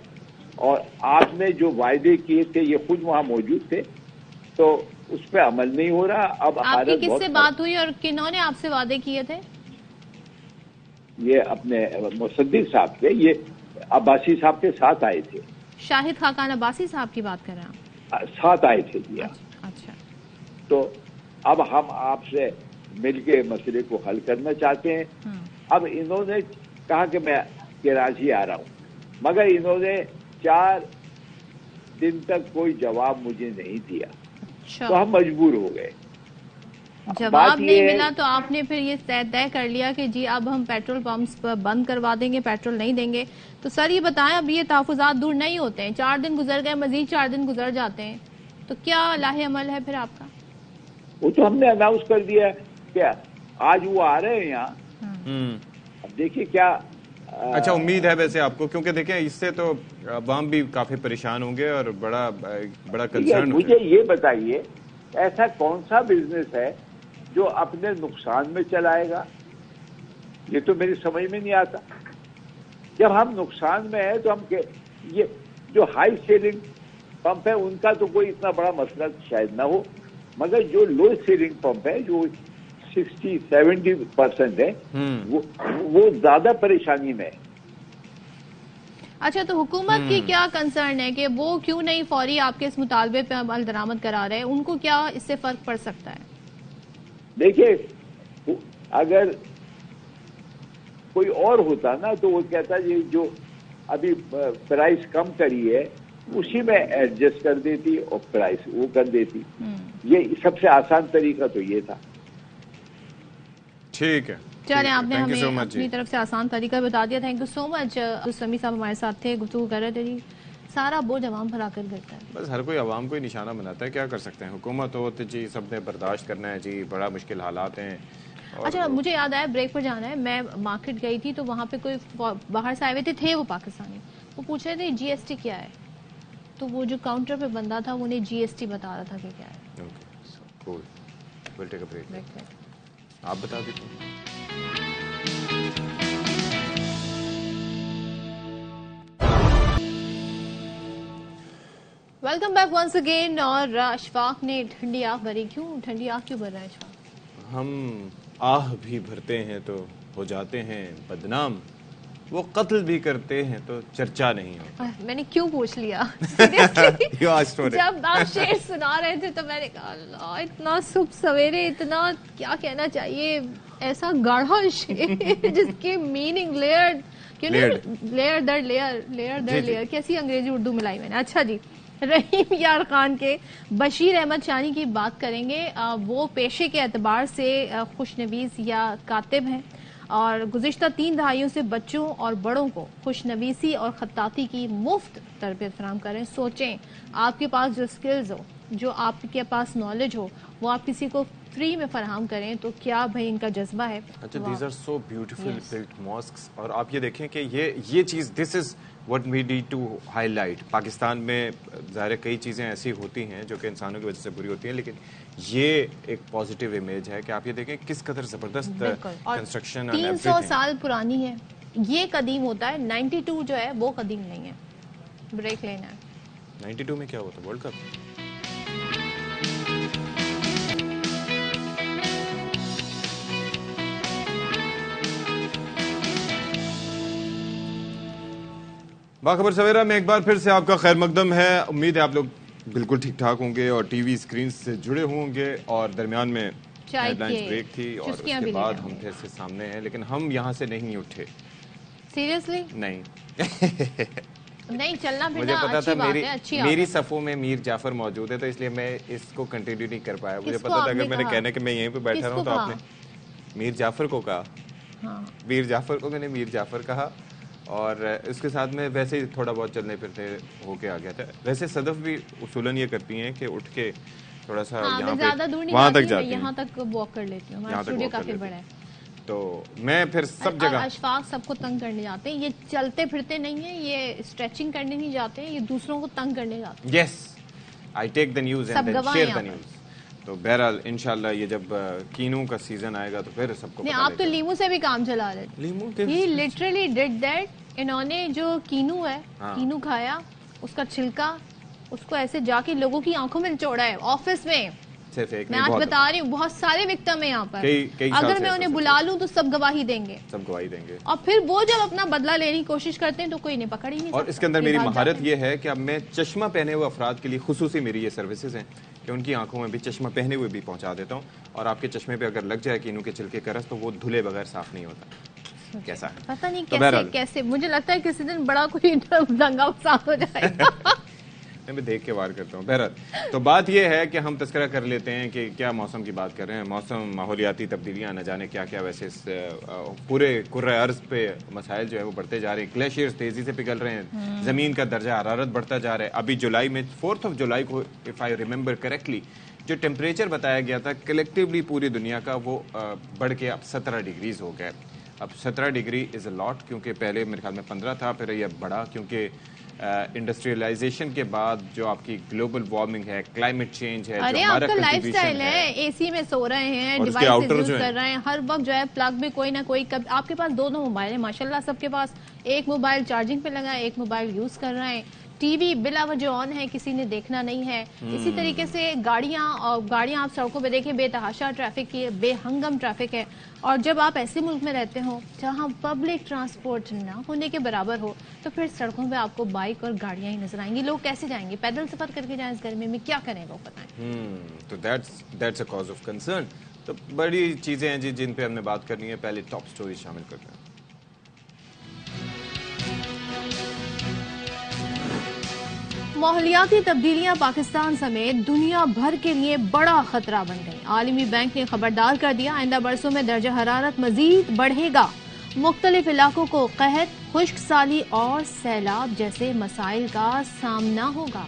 اور آپ نے جو وعدے کیے تھے یہ خود وہاں موجود تھے تو اس پہ عمل نہیں ہو رہا. اب آپ کی کس سے بات ہوئی اور کنہوں نے آپ سے وعدے کیے تھے؟ یہ اپنے مصدق صاحب تھے, یہ عباسی صاحب کے ساتھ آئے تھے. شاہد خاقان عباسی صاحب کی بات کر رہے ہیں؟ ساتھ آئے تھے جی. اچھا, تو اب ہم آپ سے مل کے مسئلے کو حل کرنا چاہتے ہیں. اب انہوں نے کہا کہ میں کراچی آ رہا ہوں, مگر انہوں نے 4 دن تک کوئی جواب مجھے نہیں دیا. تو ہم مجبور ہو گئے. جواب نہیں ملا تو آپ نے پھر یہ طے کر لیا کہ جی اب ہم پیٹرول پمپس بند کروا دیں گے, پیٹرول نہیں دیں گے. تو سر یہ بتائیں اب یہ تحفظات دور نہیں ہوتے ہیں, 4 دن گزر گئے, مزید 4 دن گزر جاتے ہیں, تو کیا لاہ عمل ہے پھر آپ کا؟ وہ تو ہم نے اناؤنس کر دیا کیا آج وہ آ رہے ہیں یہاں. اب دیکھیے کیا. اچھا امید ہے ویسے آپ کو, کیونکہ دیکھیں اس سے تو عوام بھی کافی پریشان ہوں گے اور بڑا کنسرن. مجھے یہ بتائیے ایسا کون سا بزنس ہے جو اپنے نقصان میں چلائے گا؟ یہ تو میری سمجھ میں نہیں آتا. جب ہم نقصان میں ہیں تو ہم یہ جو ہائی سیلنگ پمپ ہے ان کا تو کوئی اتنا بڑا مسئلہ شاید نہ ہو, مگر جو لو سیلنگ پمپ ہے جو 60-70% ہے وہ زیادہ پریشانی میں ہے. اچھا تو حکومت کی کیا کنسرن ہے کہ وہ کیوں نہیں فوری آپ کے اس مطالبے پہ عمل درآمد کرا رہے ہیں؟ ان کو کیا اس سے فرق پڑ سکتا ہے؟ دیکھیے اگر کوئی اور ہوتا نا تو وہ کہتا یہ جو ابھی پرائس کم کری ہے اسی میں ایڈجسٹ کر دیتی اور پرائس وہ کر دیتی. یہ سب سے آسان طریقہ تو یہ تھا. ٹھیک ہے, چلیں آپ نے ہمیں اپنی طرف سے آسان طریقہ بتا دیا. تھینک یو سو مچ. سمی صاحب ہمارے ساتھ تھے, گفتگو کر رہے تھے. جی سارا بوجھ عوام پر آ کر گرتا ہے. بس ہر کوئی عوام کو ہی نشانہ بناتا ہے, کیا کر سکتے ہیں. حکومت ہو تو جی سب نے برداشت کرنا ہے جی, بڑا مشکل حالات ہیں. اچھا مجھے یاد آیا بریک پر جانا ہے. میں مارکیٹ گئی تھی تو وہاں پہ کوئی باہر سے آئے ہوئے تھے وہ پاکستانی, وہ پوچھ رہے تھے جی ایس ٹی کیا ہے, تو وہ جو کاؤنٹر پہ بندہ تھا وہ انہیں جی ایس ٹی بتا رہا تھا کہ کیا ہے. آپ بتا دیتے. Welcome back once again. اور اشفاق نے ٹھنڈی آنکھ بھری. کیوں ٹھنڈی آنکھ کیوں بھر رہا ہے اشفاق؟ ہم آہ بھی بھرتے ہیں تو ہو جاتے ہیں بدنام, وہ قتل بھی کرتے ہیں تو چرچا نہیں ہوتا. میں نے کیوں پوچھ لیا جب آپ شعر سنا رہے تھے تو میں نے کہا اللہ اتنا صبح سویرے اتنا کیا کہنا چاہیے, ایسا گاڑھا شعر جس کی میننگ لیئر در لیئر کیسی انگریزی اردو ملائی میں نے. اچھا جی, رحیم یار خان کے بشیر احمد شانی کی بات کریں گے. وہ پیشے کے اعتبار سے خوشنویس یا کاتب ہیں اور گزشتہ 3 دہائیوں سے بچوں اور بڑوں کو خوشنویسی اور خطاطی کی مفت تربیت فراہم کریں. سوچیں آپ کے پاس جو سکلز ہو, جو آپ کے پاس نالج ہو, وہ آپ کسی کو فری میں فراہم کریں تو کیا بھائی ان کا جذبہ ہے. اچھا, these are so beautiful built masks. اور آپ یہ دیکھیں کہ یہ چیز, دس از what we need to highlight. Pakistan میں ظاہر کئی چیزیں ایسی ہوتی ہیں جو کہ انسانوں کی وجہ سے بری ہوتی ہیں, لیکن یہ ایک پازیٹیو امیج ہے کہ آپ یہ دیکھیں کس قدر زبردست کنسٹرکشن. 300 سال پرانی ہے, یہ قدیم ہوتا ہے. 92 جو ہے وہ قدیم نہیں ہے. بریک لینا ہے. 92 میں کیا ہوا تھا, ورلڈ کپ؟ باخبر سویرا میں ایک بار پھر سے آپ کا خیر مقدم ہے. امید ہے آپ لوگ بالکل ٹھیک ٹھاک ہوں گے اور ٹی وی اسکرین سے جڑے ہوں گے. اور درمیان میں ہیڈ لائنز بریک تھی اور اس کے بعد ہم پھر سے سامنے ہیں, لیکن ہم یہاں سے نہیں اٹھے. سیریسلی نہیں چلنا مجھے پتا تھا میری صفوں میں میر جعفر موجود ہے, تو اس لیے میں اس کو کنٹینیو نہیں کر پایا. مجھے پتا تھا اگر میں نے کہنا کہ میں یہیں پہ بیٹھا رہا ہوں تو آپ نے میر جعفر کو کہا. میر جعفر کو میں نے میر جعفر کہا, اور اس کے ساتھ میں ویسے ہی تھوڑا بہت چلنے پھرتے ہو کے آ گیا تھا. ویسے صدف بھی اصولاً یہ کرتی ہیں کہ اٹھ کے تھوڑا سا یہاں پہ وہاں تک جاتی ہیں, یہاں تک واک کر لیتی ہوں. ہمارا اسٹوڈیو کافی بڑا ہے تو میں پھر سب جگہ. اشفاق سب کو تنگ کرنے جاتے ہیں, یہ چلتے پھرتے نہیں ہیں, یہ اسٹریچنگ کرنے نہیں جاتے ہیں, یہ دوسروں کو تنگ کرنے جاتے ہیں. Yes, I take the news and then share the news. تو بہرحال انشاءاللہ یہ جب کینو کا سیزن آئے گا تو پھر سب کو. آپ تو لیمو سے بھی کام چلا رہے تھے. He literally did that. انہوں نے جو کینو ہے, کینو کھایا, اس کا چھلکا اس کو ایسے جا کے لوگوں کی آنکھوں میں نچوڑا ہے آفس میں. میں آج بتا رہی ہوں بہت سارے وکٹم ہیں یہاں پر. اگر میں انہیں بلا لوں تو سب گواہی دیں گے, اور پھر وہ جب اپنا بدلہ لینے کی کوشش کرتے ہیں تو کوئی انہیں پکڑ ہی نہیں سکتا. اور اس کے اندر میری مہارت یہ ہے کہ اب میں چشمہ پہنے ہوئے افراد کے لیے خصوصی میری یہ سروسز ہیں کہ ان کی آنکھوں میں بھی چشمہ پہنے ہوئے بھی پہنچا دیتا ہوں, اور آپ کے چشمے پہ اگر لگ جائے کینو کے چھلکے کا رس تو وہ دھلے بغیر صاف نہیں ہوتا. کیسا ہے پتہ نہیں کیسے مجھے لگتا ہے کسی دن بڑا کوئی دنگا فساد ہو جائے گا. میں دیکھ کے وار کرتا ہوں. بہرحال تو بات یہ ہے کہ ہم تذکرہ کر لیتے ہیں کہ کیا موسم کی بات کر رہے ہیں. موسم, ماحولیاتی تبدیلیاں, نہ جانے کیا کیا. ویسے پورے کرۂ ارض پہ مسائل جو ہے وہ بڑھتے جا رہے ہیں. گلیشیئرز تیزی سے پگھل رہے ہیں, زمین کا درجہ حرارت بڑھتا جا رہا ہے. ابھی جولائی میں 4 جولائی کو اف آئی ریممبر کریکٹلی جو ٹیمپریچر بتایا گیا تھا کلیکٹیولی پوری دنیا کا, وہ بڑھ کے اب 17 ڈگریز ہو گیا. اب 17 ڈگری از اے لاٹ, کیونکہ پہلے میرے خیال میں 15 تھا, پھر یہ بڑھا کیونکہ انڈسٹریلائزیشن کے بعد جو آپ کی گلوبل وارمنگ ہے, کلائمیٹ چینج ہے, جو ہمارا لائف سٹائل ہے, اے سی میں سو رہے ہیں, ڈیوائسز یوز کر رہے ہیں, ہر وقت جو ہے پلگ میں کوئی نہ کوئی. آپ کے پاس 2 موبائل ہیں ماشاءاللہ سب کے پاس. ایک موبائل چارجنگ پہ لگا ہے, ایک موبائل یوز کر رہے ہیں. ٹی وی بلا وجہ آن ہے, کسی نے دیکھنا نہیں ہے. اسی طریقے سے گاڑیاں آپ سڑکوں پہ دیکھیں بے تحاشا ٹریفک کی, بے ہنگم ٹریفک ہے. اور جب آپ ایسے ملک میں رہتے ہو جہاں پبلک ٹرانسپورٹ نہ ہونے کے برابر ہو تو پھر سڑکوں پہ آپ کو بائک اور گاڑیاں ہی نظر آئیں گی. لوگ کیسے جائیں گے, پیدل سفر کر کے جائیں اس گرمی میں, کیا کریں وہ بتائیں. تو that's a cause of concern. تو بڑی چیزیں ہیں جی جن پہ ہم نے بات کرنی ہے. پہلے ٹاپ سٹوری شامل کرتے ہیں. ماحولیاتی تبدیلیاں پاکستان سمیت دنیا بھر کے لیے بڑا خطرہ بن گئی. عالمی بینک نے خبردار کر دیا آئندہ برسوں میں درجہ حرارت مزید بڑھے گا. مختلف علاقوں کو قحط, خشک سالی اور سیلاب جیسے مسائل کا سامنا ہوگا.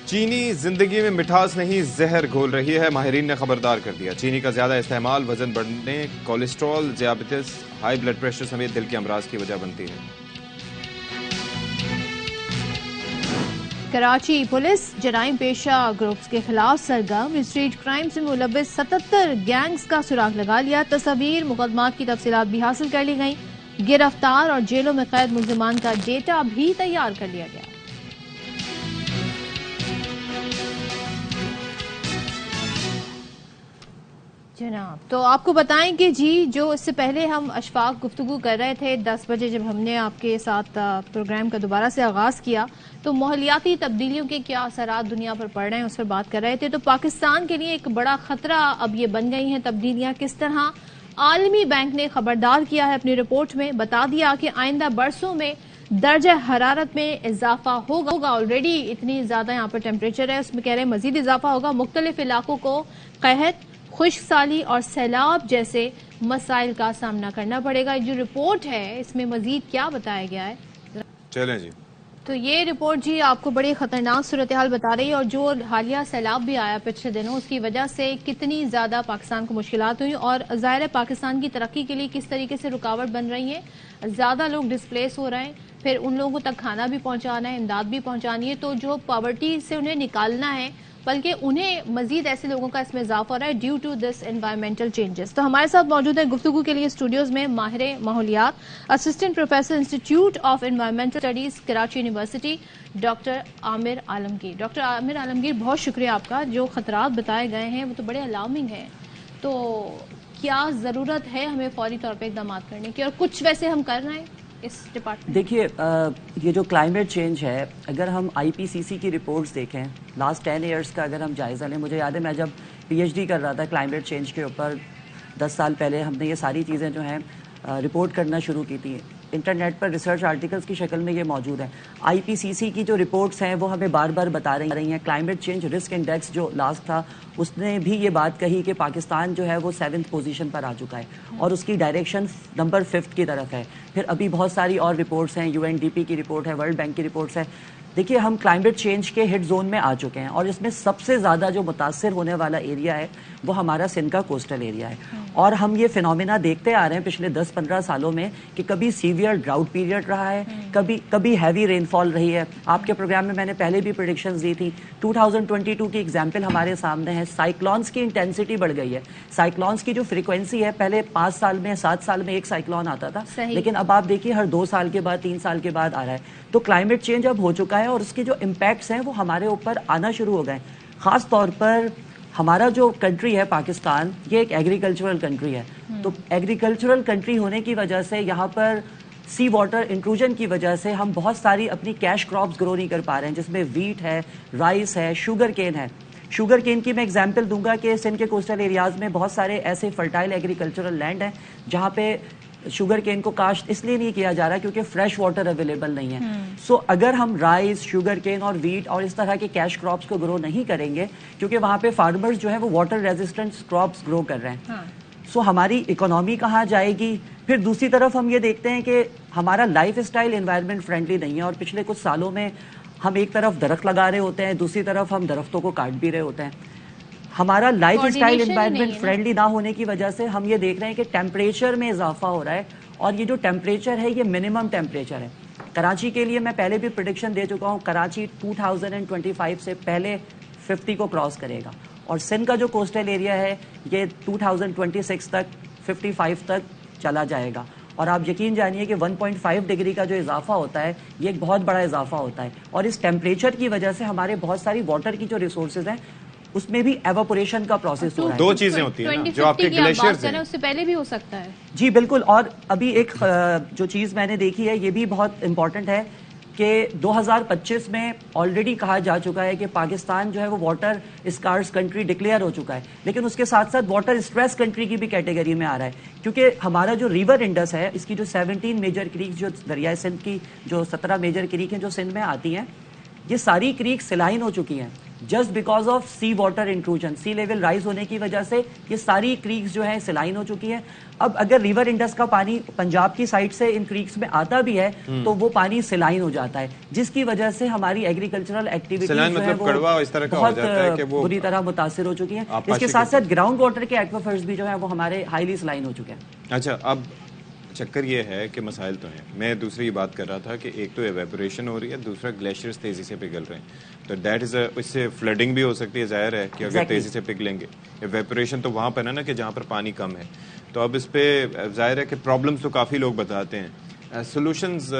چینی زندگی میں مٹھاس نہیں زہر گھول رہی ہے, ماہرین نے خبردار کر دیا. چینی کا زیادہ استعمال وزن بڑھنے, کولیسٹرول, ذیابیطس, ہائی بلڈ پریشر سمیت دل کے امراض کی وجہ بنتی ہے. کراچی پولیس جرائم پیشہ گروپس کے خلاف سرگرم، اسٹریٹ کرائم سے ملوث 77 گینگز کا سراغ لگا لیا، تصاویر مقدمات کی تفصیلات بھی حاصل کر لی گئیں، گرفتار اور جیلوں میں قید ملزمان کا ڈیٹا بھی تیار کر لیا گیا۔ جناب تو آپ کو بتائیں کہ جی جو اس سے پہلے ہم اشفاق گفتگو کر رہے تھے 10 بجے جب ہم نے آپ کے ساتھ پروگرام کا دوبارہ سے آغاز کیا تو ماحولیاتی تبدیلیوں کے کیا اثرات دنیا پر پڑ رہے ہیں اس پر بات کر رہے تھے، تو پاکستان کے لیے ایک بڑا خطرہ اب یہ بن گئی ہیں تبدیلیاں، کس طرح عالمی بینک نے خبردار کیا ہے اپنی رپورٹ میں، بتا دیا کہ آئندہ برسوں میں درجہ حرارت میں اضافہ ہوگا، آلریڈی اتنی زیادہ یہاں پر ٹیمپریچر ہے، اس میں کہہ رہے ہیں مزید اضافہ ہوگا، مختلف علاقوں کو قحط، خشک سالی اور سیلاب جیسے مسائل کا سامنا کرنا پڑے گا۔ جو رپورٹ ہے اس میں مزید کیا بتایا گیا ہے، چلیں جی تو یہ رپورٹ جی آپ کو بڑی خطرناک صورتحال بتا رہی ہے، اور جو حالیہ سیلاب بھی آیا پچھلے دنوں اس کی وجہ سے کتنی زیادہ پاکستان کو مشکلات ہوئی، اور ظاہر ہے پاکستان کی ترقی کے لیے کس طریقے سے رکاوٹ بن رہی ہے، زیادہ لوگ ڈسپلیس ہو رہے ہیں، پھر ان لوگوں تک کھانا بھی پہنچانا ہے، امداد بھی پہنچانی ہے، تو جو پاورٹی سے انہیں نکالنا ہے بلکہ انہیں مزید ایسے لوگوں کا اس میں اضافہ ہو رہا ہے due to this environmental changes. تو ہمارے ساتھ موجود ہے گفتگو کے لیے اسٹوڈیوز میں ماہر ماحولیات، assistant professor institute of environmental studies Karachi university, doctor Aamir Alamgir. Doctor Aamir Alamgir بہت شکریہ آپ کا، جو خطرات بتائے گئے ہیں وہ تو بڑے الارمنگ ہیں، تو کیا ضرورت ہے ہمیں فوری طور پہ اقدامات کرنے کی، اور کچھ ویسے ہم کر رہے ہیں اس ڈپارٹمنٹ؟ دیکھیے یہ جو کلائمیٹ چینج ہے، اگر ہم آئی پی سی سی کی رپورٹس دیکھیں لاسٹ 10 ایئرس کا اگر ہم جائزہ لیں، مجھے یاد ہے میں جب پی ایچ ڈی کر رہا تھا کلائمیٹ چینج کے اوپر 10 سال پہلے، ہم نے یہ ساری چیزیں جو ہیں رپورٹ کرنا شروع کی تھی، انٹرنیٹ پر ریسرچ آرٹیکلز کی شکل میں یہ موجود ہے۔ آئی پی سی سی کی جو رپورٹس ہیں وہ ہمیں بار بار بتا رہی ہیں، کلائمیٹ چینج رسک انڈیکس جو لاسٹ تھا اس نے بھی یہ بات کہی کہ پاکستان جو ہے وہ 7th پوزیشن پر آ چکا ہے اور اس کی ڈائریکشن نمبر 5 کی طرف ہے۔ پھر ابھی بہت ساری اور رپورٹس ہیں، یو این ڈی پی کی رپورٹ ہے، ورلڈ بینک کی رپورٹس ہے۔ دیکھیے ہم کلائمیٹ چینج کے ہٹ زون میں آ چکے ہیں، اور اس میں سب سے زیادہ جو متاثر ہونے والا ایریا ہے وہ ہمارا سندھ کا کوسٹل ایریا ہے، اور ہم یہ فینومینا دیکھتے آ رہے ہیں پچھلے 10-15 سالوں میں کہ کبھی سیویئر ڈراؤٹ پیریڈ رہا ہے، کبھی ہیوی رین فال رہی ہے۔ آپ کے پروگرام میں نے پہلے بھی پریڈکشنز دی تھی، 2022 کی ایگزامپل ہمارے سامنے ہے، سائیکلونز کی انٹینسٹی بڑھ گئی ہے، سائیکلونز کی جو فریکوینسی ہے پہلے 5 سال میں 7 سال میں ایک سائیکلون آتا تھا، لیکن اب آپ دیکھیے ہر 2 سال کے بعد 3 سال کے بعد آ رہا ہے۔ تو کلائمیٹ چینج اب ہو چکا ہے اور اس کے جو امپیکٹس ہیں وہ ہمارے اوپر آنا شروع ہو گئے، خاص طور پر ہمارا جو کنٹری ہے پاکستان، یہ ایک ایگریکلچرل کنٹری ہے، تو ایگریکلچرل کنٹری ہونے کی وجہ سے یہاں پر سی واٹر انٹروژن کی وجہ سے ہم بہت ساری اپنی کیش کراپس گرو نہیں کر پا رہے ہیں، جس میں ویٹ ہے، رائس ہے، شوگر کین ہے۔ شوگر کین کی میں ایگزامپل دوں گا کہ سندھ کے کوسٹل ایریاز میں بہت سارے ایسے فرٹائل ایگریکلچرل لینڈ ہیں جہاں پہ شوگر کین کو کاشت اس لیے نہیں کیا جا رہا کیونکہ فریش واٹر اویلیبل نہیں ہے۔ سو اگر ہم رائس، شوگر کین اور ویٹ اور اس طرح کے کیش کراپس کو گرو نہیں کریں گے، کیونکہ وہاں پہ فارمرز جو ہیں وہ واٹر ریزسٹنٹ کراپس گرو کر رہے ہیں، سو ہماری اکنامی کہاں جائے گی؟ پھر دوسری طرف ہم یہ دیکھتے ہیں کہ ہمارا لائف اسٹائل انوائرمنٹ فرینڈلی نہیں ہے، اور پچھلے کچھ سالوں میں ہم ایک طرف درخت لگا رہے ہوتے ہیں، دوسری طرف ہم درختوں کو کاٹ بھی رہے ہوتے ہیں۔ ہمارا لائف اسٹائل انوائرمنٹ فرینڈلی نہ ہونے کی وجہ سے ہم یہ دیکھ رہے ہیں کہ ٹیمپریچر میں اضافہ ہو رہا ہے، اور یہ جو ٹیمپریچر ہے یہ منیمم ٹیمپریچر ہے۔ کراچی کے لیے میں پہلے بھی پریڈکشن دے چکا ہوں، کراچی 2025 سے پہلے 50 کو کراس کرے گا، اور سندھ کا جو کوسٹل ایریا ہے یہ 2026 تک 55 تک چلا جائے گا، اور آپ یقین جانیے کہ 1.5 ڈگری کا جو اضافہ ہوتا ہے یہ ایک بہت بڑا اضافہ ہوتا ہے، اور اس ٹیمپریچر کی وجہ سے ہمارے بہت ساری واٹر کی جو ریسورسز ہیں اس میں بھی ایواپوریشن کا پروسیس ہو رہا ہے۔ 2 چیزیں ہوتی ہیں نا جو آپ کے گلیشیئرز ہیں، اس سے پہلے بھی ہو سکتا ہے۔ جی بالکل، اور ابھی ایک جو چیز میں نے دیکھی ہے یہ بھی بہت امپورٹنٹ ہے کہ 2025 میں آلریڈی کہا جا چکا ہے کہ پاکستان جو ہے وہ واٹر اسکارس کنٹری ڈکلیئر ہو چکا ہے، لیکن اس کے ساتھ ساتھ واٹر اسٹریس کنٹری کی بھی کیٹیگری میں آ رہا ہے، کیونکہ ہمارا جو ریور انڈس ہے اس کی جو 17 میجر کریک جو دریائے سندھ کی جو 17 میجر کریک ہیں جو سندھ میں آتی ہیں، یہ ساری کریک سیلائن ہو چکی ہیں just because of sea water intrusion, sea level rise ہونے کی وجہ سے یہ ساری کریکس جو ہیں سیلائن ہو چکی ہیں۔ اب اگر ریور انڈس کا پانی پنجاب کی سائڈ سے ان کریکس میں آتا بھی ہے تو وہ پانی سیلائن ہو جاتا ہے، جس کی وجہ سے ہماری ایگریکلچرل ایکٹیویٹیز جو ہے وہ بہت بری طرح متاثر ہو چکی ہیں۔ اس کے ساتھ ساتھ گراؤنڈ واٹر کے ایکویفرز بھی جو ہیں وہ ہمارے ہائیلی سیلائن ہو چکے ہیں۔ اچھا اب چکر یہ ہے کہ مسائل تو ہیں. میں دوسری بات کر رہا تھا کہ ایک تو ایویپوریشن ہو رہی ہے, دوسرا گلیشیئرز تیزی سے پگھل رہے ہیں, تو دیٹ از اس سے فلڈنگ بھی ہو سکتی ہے. ظاہر ہے کہ اگر تیزی سے پگھلیں گے, ایویپوریشن تو وہاں پہ نا کہ جہاں پر پانی کم ہے, تو اب اس پہ ظاہر ہے کہ پرابلمس تو کافی لوگ بتاتے ہیں. سولوشنز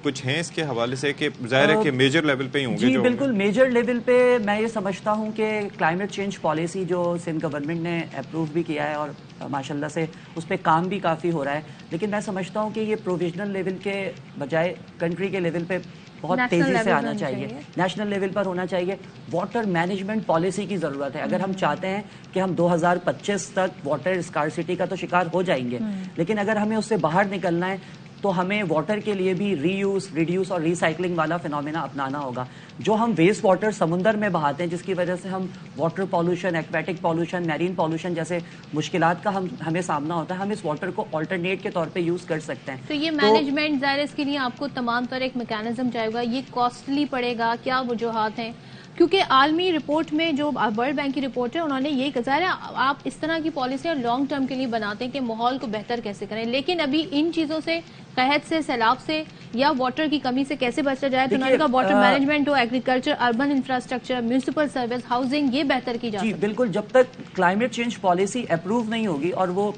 کچھ ہیں اس کے حوالے سے کہ ظاہر ہے کہ میجر لیول پہ ہی ہوں گے؟ جی بالکل, میجر لیول پہ میں یہ سمجھتا ہوں کہ کلائمیٹ چینج پالیسی جو سندھ گورنمنٹ نے اپروو بھی کیا ہے اور ماشاءاللہ سے اس پہ کام بھی کافی ہو رہا ہے, لیکن میں سمجھتا ہوں کہ یہ پروویژنل لیول کے بجائے کنٹری کے لیول پہ بہت تیزی سے آنا چاہیے, نیشنل لیول پر ہونا چاہیے. واٹر مینجمنٹ پالیسی کی ضرورت ہے. اگر ہم چاہتے ہیں کہ ہم 2025 تک واٹر اسکارسٹی کا تو شکار ہو جائیں گے, لیکن اگر ہمیں اس سے باہر نکلنا ہے تو ہمیں واٹر کے لیے بھی ری یوز, ریڈیوس اور ریسائکلنگ والا فینومینا اپنانا ہوگا. جو ہم ویسٹ واٹر سمندر میں بہاتے ہیں, جس کی وجہ سے ہم water pollution, aquatic pollution, marine pollution جیسے مشکلات کا ہمیں سامنا ہوتا ہے, ہم اس واٹر کو آلٹرنیٹ کے طور پہ یوز کر سکتے ہیں. تو یہ مینجمنٹ ظاہر اس کے لیے آپ کو تمام طرح ایک میکینزم چاہیے گا. یہ کاسٹلی پڑے گا, کیا وجوہات ہیں؟ کیونکہ عالمی رپورٹ میں جو ورلڈ بینک کی رپورٹ ہے, انہوں نے یہی کہا ہے آپ اس طرح کی پالیسیاں لانگ ٹرم کے لیے بناتے ہیں کہ ماحول کو بہتر کیسے کریں, لیکن ابھی ان چیزوں سے, قحط سے, سیلاب سے یا واٹر کی کمی سے کیسے بچا جائے. تو انہوں نے کہا واٹر مینجمنٹ ہو, agriculture, urban infrastructure, municipal service, housing, یہ بہتر کی جا سکتی ہے. جی بالکل, جب تک کلائمیٹ چینج پالیسی اپروو نہیں ہوگی اور وہ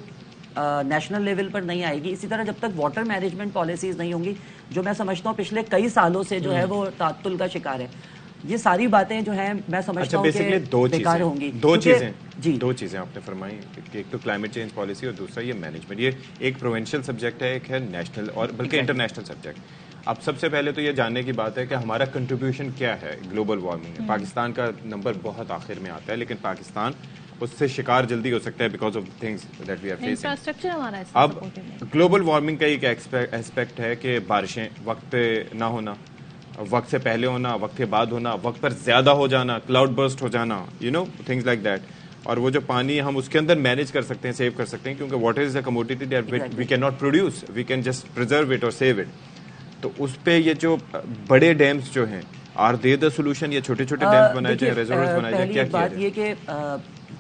نیشنل لیول پر نہیں آئے گی, اسی طرح جب تک واٹر مینجمنٹ پالیسیز نہیں ہوں گی, جو میں سمجھتا ہوں پچھلے کئی سالوں سے جو ہے وہ تعطل کا شکار ہے, یہ ساری باتیں جو ہیں میں سمجھتا ہوں کہ بیکار ہوں گی. دو چیزیں آپ نے فرمائی, ایک تو کلائمیٹ چینج پالیسی اور دوسرا یہ مینجمنٹ. یہ ایک پروونشل سبجیکٹ ہے, ایک ہے نیشنل اور بلکہ انٹرنیشنل سبجیکٹ. اب سب سے پہلے تو یہ جاننے کی بات ہے کہ ہمارا کنٹریبیوشن کیا ہے گلوبل وارمنگ میں. پاکستان کا نمبر بہت آخر میں آتا ہے, لیکن پاکستان اس سے شکار جلدی ہو سکتا ہے because of things that we are facing. اب گلوبل وارمنگ کا ایک ایسپیکٹ ہے کہ بارشیں وقت پہ نہ ہونا, وقت سے پہلے ہونا, وقت کے بعد ہونا, وقت پر زیادہ ہو جانا, کلاؤڈ برسٹ ہو جانا, you know things like that. اور وہ جو پانی ہم اس کے اندر مینیج کر سکتے ہیں, سیو کر سکتے ہیں, کیونکہ water is a commodity that we can not produce, we can just preserve it اور سیو اٹ. تو اس پہ یہ جو بڑے ڈیمز جو ہیں, آر دے دا سولوشن, یا چھوٹے چھوٹے ڈیمز بنائے جائیں, ریزروائرز بنائے جائیں, کیا کیا بات یہ کہ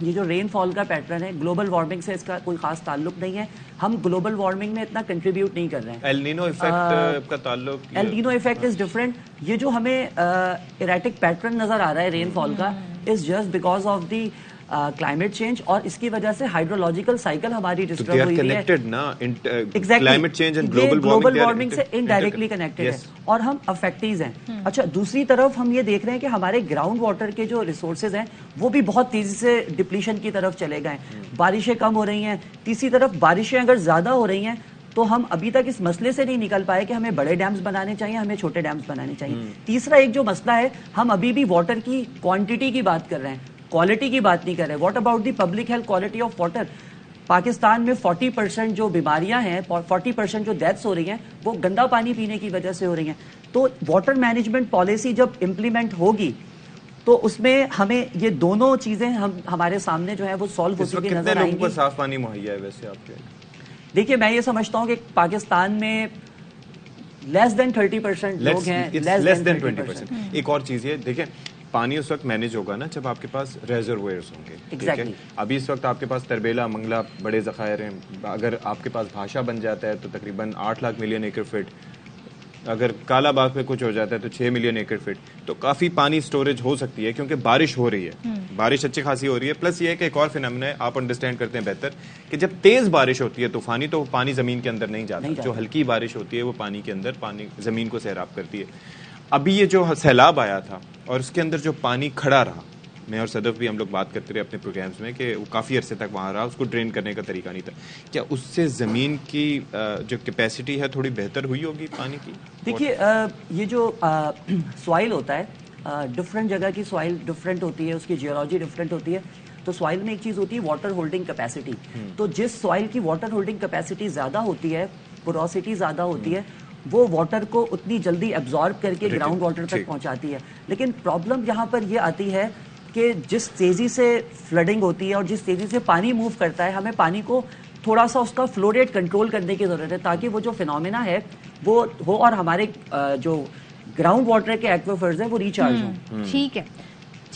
یہ جو رین فال کا پیٹرن ہے, گلوبل وارمنگ سے اس کا کوئی خاص تعلق نہیں ہے. ہم گلوبل وارمنگ میں اتنا کنٹریبیوٹ نہیں کر رہے ہیں. ایل نینو ایفیکٹ کا تعلق, El Nino effect is different. یہ جو ہمیں ایریٹک پیٹرن نظر آ رہا ہے رین فال کا, is just because of the climate change, اور اس کی وجہ سے ہائیڈرولوجیکل سائیکل ہماری ڈسٹرب ہوئی ہے. Climate change and global warming سے انڈائریکٹلی کنیکٹڈ ہے, اور ہم افیکٹیز ہیں. اچھا, دوسری طرف ہم یہ دیکھ رہے ہیں کہ ہمارے گراؤنڈ واٹر کے جو ریسورسز ہیں وہ بھی بہت تیزی سے ڈپلیشن کی طرف چلے گئے ہیں. بارشیں کم ہو رہی ہیں. تیسری طرف بارشیں اگر زیادہ ہو رہی ہیں تو ہم ابھی تک اس مسئلے سے نہیں نکل پائے کہ ہمیں بڑے ڈیمز بنانے چاہیے, ہمیں چھوٹے ڈیمز بنانے چاہیے. تیسرا ایک جو مسئلہ ہے, ہم ابھی بھی واٹر کی کوانٹٹی کی بات کر رہے ہیں, کوالٹی کی بات نہیں کر رہے. What about the public health, quality of water. Pakistan میں 40% جو بیماریاں ہیں, 40% جو ڈیتھس ہو رہی ہیں, وہ گندا پانی پینے کی وجہ سے ہو رہی ہیں. تو واٹر مینجمنٹ پالیسی جب امپلیمنٹ ہوگی تو اس میں ہمیں یہ دونوں چیزیں ہمارے سامنے جو ہے وہ سالو ہوتی ہوئی نظر آئیں گی. لوگوں کو صاف پانی مہیا ہے ویسے آپ کے؟ دیکھیے, میں یہ سمجھتا ہوں کہ پاکستان میں لیس دین 30% لوگ ہیں, لیس دین 20%. ایک اور چیز یہ دیکھیں, پانی اس وقت مینیج ہوگا نا جب آپ کے پاس ریزروائرز ہوں گے. Exactly. ابھی اس وقت آپ کے پاس تربیلا, منگلا بڑے ذخائر ہیں. اگر آپ کے پاس بھاشا بن جاتا ہے تو تقریباً 8 لاکھ ملین ایکڑ فٹ, اگر کالا باغ پہ کچھ ہو جاتا ہے تو 6 ملین ایکڑ فٹ, تو کافی پانی سٹوریج ہو سکتی ہے کیونکہ بارش ہو رہی ہے, بارش اچھی خاصی ہو رہی ہے. پلس یہ ہے کہ ایک اور فینامنا ہے, آپ انڈرسٹینڈ کرتے ہیں بہتر, کہ جب تیز بارش ہوتی ہے طوفانی, تو پانی زمین کے اندر نہیں جاتا. جو ہلکی بارش ہوتی ہے وہ پانی کے اندر, پانی زمین کو سیراب کرتی ہے. ابھی یہ جو سیلاب آیا تھا اور اس کے اندر جو پانی کھڑا رہا, میں اور صدف بھی ہم لوگ بات کرتے رہے اپنے پروگرامز میں کہ وہ کافی عرصے تک وہاں رہا, اس کو ڈرین کرنے کا طریقہ نہیں تھا. کیا اس سے زمین کی جو کیپیسٹی ہے تھوڑی بہتر ہوئی ہوگی پانی کی؟ دیکھیے, یہ جو سوائل ہوتا ہے, ڈفرینٹ جگہ کی سوائل ڈفرینٹ ہوتی ہے, اس کی جیولوجی ڈفرینٹ ہوتی ہے. تو سوائل میں ایک چیز ہوتی ہے واٹر ہولڈنگ کیپیسٹی. تو جس سوائل کی واٹر ہولڈنگ کیپیسٹی زیادہ ہوتی ہے, پوروسٹی زیادہ ہوتی ہے, وہ واٹر کو اتنی جلدی ایبزارب کر کے گراؤنڈ واٹر تک پہنچاتی ہے. لیکن پرابلم یہاں پر یہ آتی ہے کہ جس تیزی سے فلڈنگ ہوتی ہے اور جس تیزی سے پانی موو کرتا ہے, ہمیں پانی کو تھوڑا سا اس کا فلو ریٹ کنٹرول کرنے کی ضرورت ہے تاکہ وہ جو فینومینا ہے وہ ہو اور ہمارے جو گراؤنڈ واٹر کے ایکویفرز ہیں وہ ریچارج ہوں. ٹھیک ہے,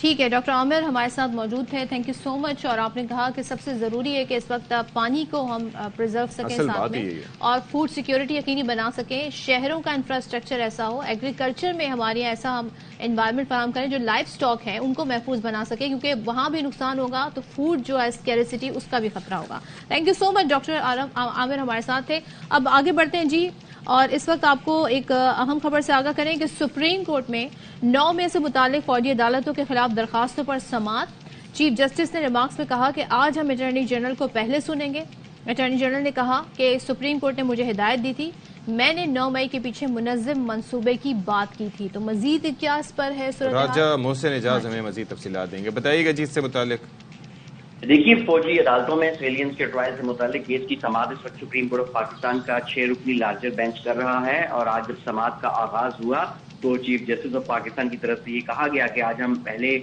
ٹھیک ہے، ڈاکٹر عامر ہمارے ساتھ موجود تھے، تھینک یو سو مچ. اور آپ نے کہا کہ سب سے ضروری ہے کہ اس وقت پانی کو ہم پرزرو سکیں اصل ساتھ بات میں ہی یہی ہے. اور فوڈ سیکیورٹی یقینی بنا سکیں. شہروں کا انفراسٹرکچر ایسا ہو، ایگریکلچر میں ہمارے ایسا ہم انوائرمنٹ فراہم کریں جو لائف سٹاک ہے ان کو محفوظ بنا سکیں، کیونکہ وہاں بھی نقصان ہوگا تو فوڈ جو ہے اسکیرسٹی اس کا بھی خطرہ ہوگا. Thank you so much doctor Aamir ہمارے ساتھ تھے. اب آگے بڑھتے ہیں جی، اور اس وقت آپ کو ایک اہم خبر سے آگاہ کریں کہ سپریم کورٹ میں 9 مئی سے متعلق فوجی عدالتوں کے خلاف درخواستوں پر سماعت. چیف جسٹس نے ریمارکس میں کہا کہ آج ہم اٹارنی جنرل کو پہلے سنیں گے. اٹارنی جنرل نے کہا کہ سپریم کورٹ نے مجھے ہدایت دی تھی، میں نے 9 مئی کے پیچھے منظم منصوبے کی بات کی تھی. تو مزید کیا اس پر ہے صورتحال؟ راجہ محسن اعجاز ہمیں مزید تفصیلات دیں گے، بتائیے گا جی اس سے متعلق. دیکھیے، فوجی عدالتوں میں سویلینس کے ٹرائل سے متعلق کیس کی سماعت اس وقت سپریم کورٹ آف پاکستان کا 6 رکنی لارجر بینچ کر رہا ہے. اور آج جب سماعت کا آغاز ہوا تو چیف جسٹس آف پاکستان کی طرف سے یہ کہا گیا کہ آج ہم پہلے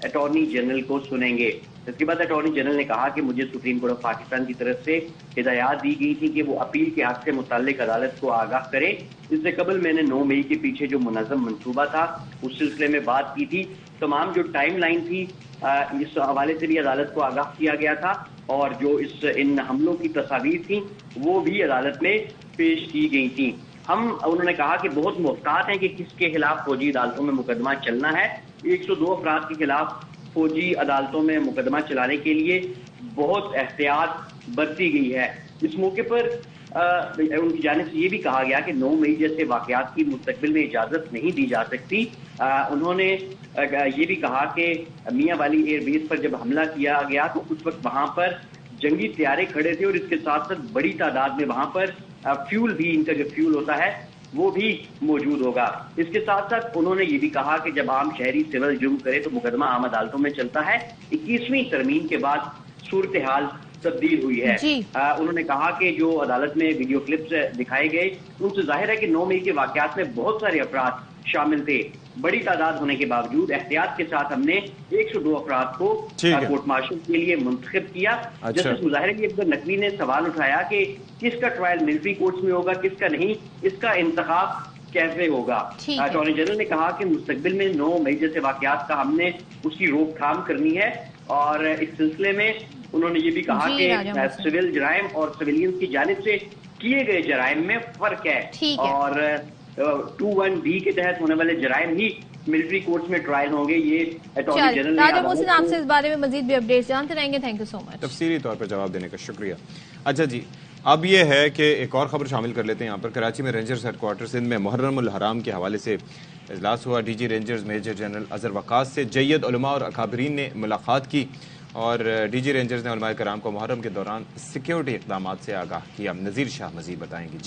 اٹارنی جنرل کو سنیں گے. اس کے بعد اٹارنی جنرل نے کہا کہ مجھے سپریم کورٹ آف پاکستان کی طرف سے ہدایات دی گئی تھی کہ وہ اپیل کے حق سے متعلق عدالت کو آگاہ کرے. اس سے قبل میں نے 9 مئی کے پیچھے جو منظم منصوبہ تھا اس سلسلے میں بات کی تھی. تمام جو ٹائم لائن تھی اس حوالے سے بھی عدالت کو آگاہ کیا گیا تھا، اور جو ان حملوں کی تصاویر تھیں وہ بھی عدالت میں پیش کی گئی تھیں. انہوں نے کہا کہ بہت محتاط ہیں کہ کس کے خلاف فوجی عدالتوں میں مقدمہ چلنا ہے. 102 افراد کے خلاف فوجی عدالتوں میں مقدمہ چلانے کے لیے بہت احتیاط برتی گئی ہے. اس موقع پر ان کی جانب سے یہ بھی کہا گیا کہ 9 مئی جیسے واقعات کی مستقبل میں اجازت نہیں دی جا سکتی. انہوں نے یہ بھی کہا کہ میاں والی ایئر بیس پر جب حملہ کیا گیا تو اس وقت وہاں پر جنگی طیارے کھڑے تھے، اور اس کے ساتھ ساتھ بڑی تعداد میں وہاں پر فیول بھی، ان کا جو فیول ہوتا ہے وہ بھی موجود ہوگا. اس کے ساتھ ساتھ انہوں نے یہ بھی کہا کہ جب عام شہری سول جرم کرے تو مقدمہ عام عدالتوں میں چلتا ہے. 21ویں ترمیم کے بعد صورتحال تبدیل ہوئی ہے. انہوں نے کہا کہ جو عدالت میں ویڈیو کلپس دکھائے گئے ان سے ظاہر ہے کہ 9 مئی کے واقعات میں بہت سارے افراد شامل تھے. بڑی تعداد ہونے کے باوجود احتیاط کے ساتھ ہم نے 102 افراد کو کورٹ مارشل کے لیے منتخب کیا. جسٹس مظاہر اکبر نقوی نے سوال اٹھایا کہ کس کا ٹرائل ملٹری کورٹس میں ہوگا، کس کا نہیں، اس کا انتخاب کیسے ہوگا. اٹارنی جنرل نے کہا کہ مستقبل میں 9 مئی جیسے واقعات کا ہم نے اس کی روک تھام کرنی ہے، اور اس سلسلے میں انہوں نے یہ بھی کہا کہ سول جرائم اور سویلینس کی جانب سے کیے گئے جرائم میں فرق ہے، اور 21B کے تحت ہونے والے جرائم ہی ملٹری کورٹس میں ٹرائل ہوں گے. یہ اٹارنی جنرل نے راجہ محسن آپ سے اس بارے میں مزید بھی اپڈیٹس جانتے رہیں گے. تھینک یو سو مچ تفصیلی طور پر جواب دینے کا شکریہ. اچھا جی، اب یہ ہے کہ ایک اور خبر شامل کر لیتے ہیں. یہاں پر کراچی میں رینجرز ہیڈ کوارٹر سندھ میں محرم الحرام کے حوالے سے اجلاس ہوا. D G rangers major general Azhar Waqas سے جید علماء اور اکابرین نے ملاقات کی، اور ڈی جی رینجرز نے علماء کرام کو محرم کے دوران سیکیورٹی اقدامات سے آگاہ کیا. نذیر شاہ مزید بتائیں گے.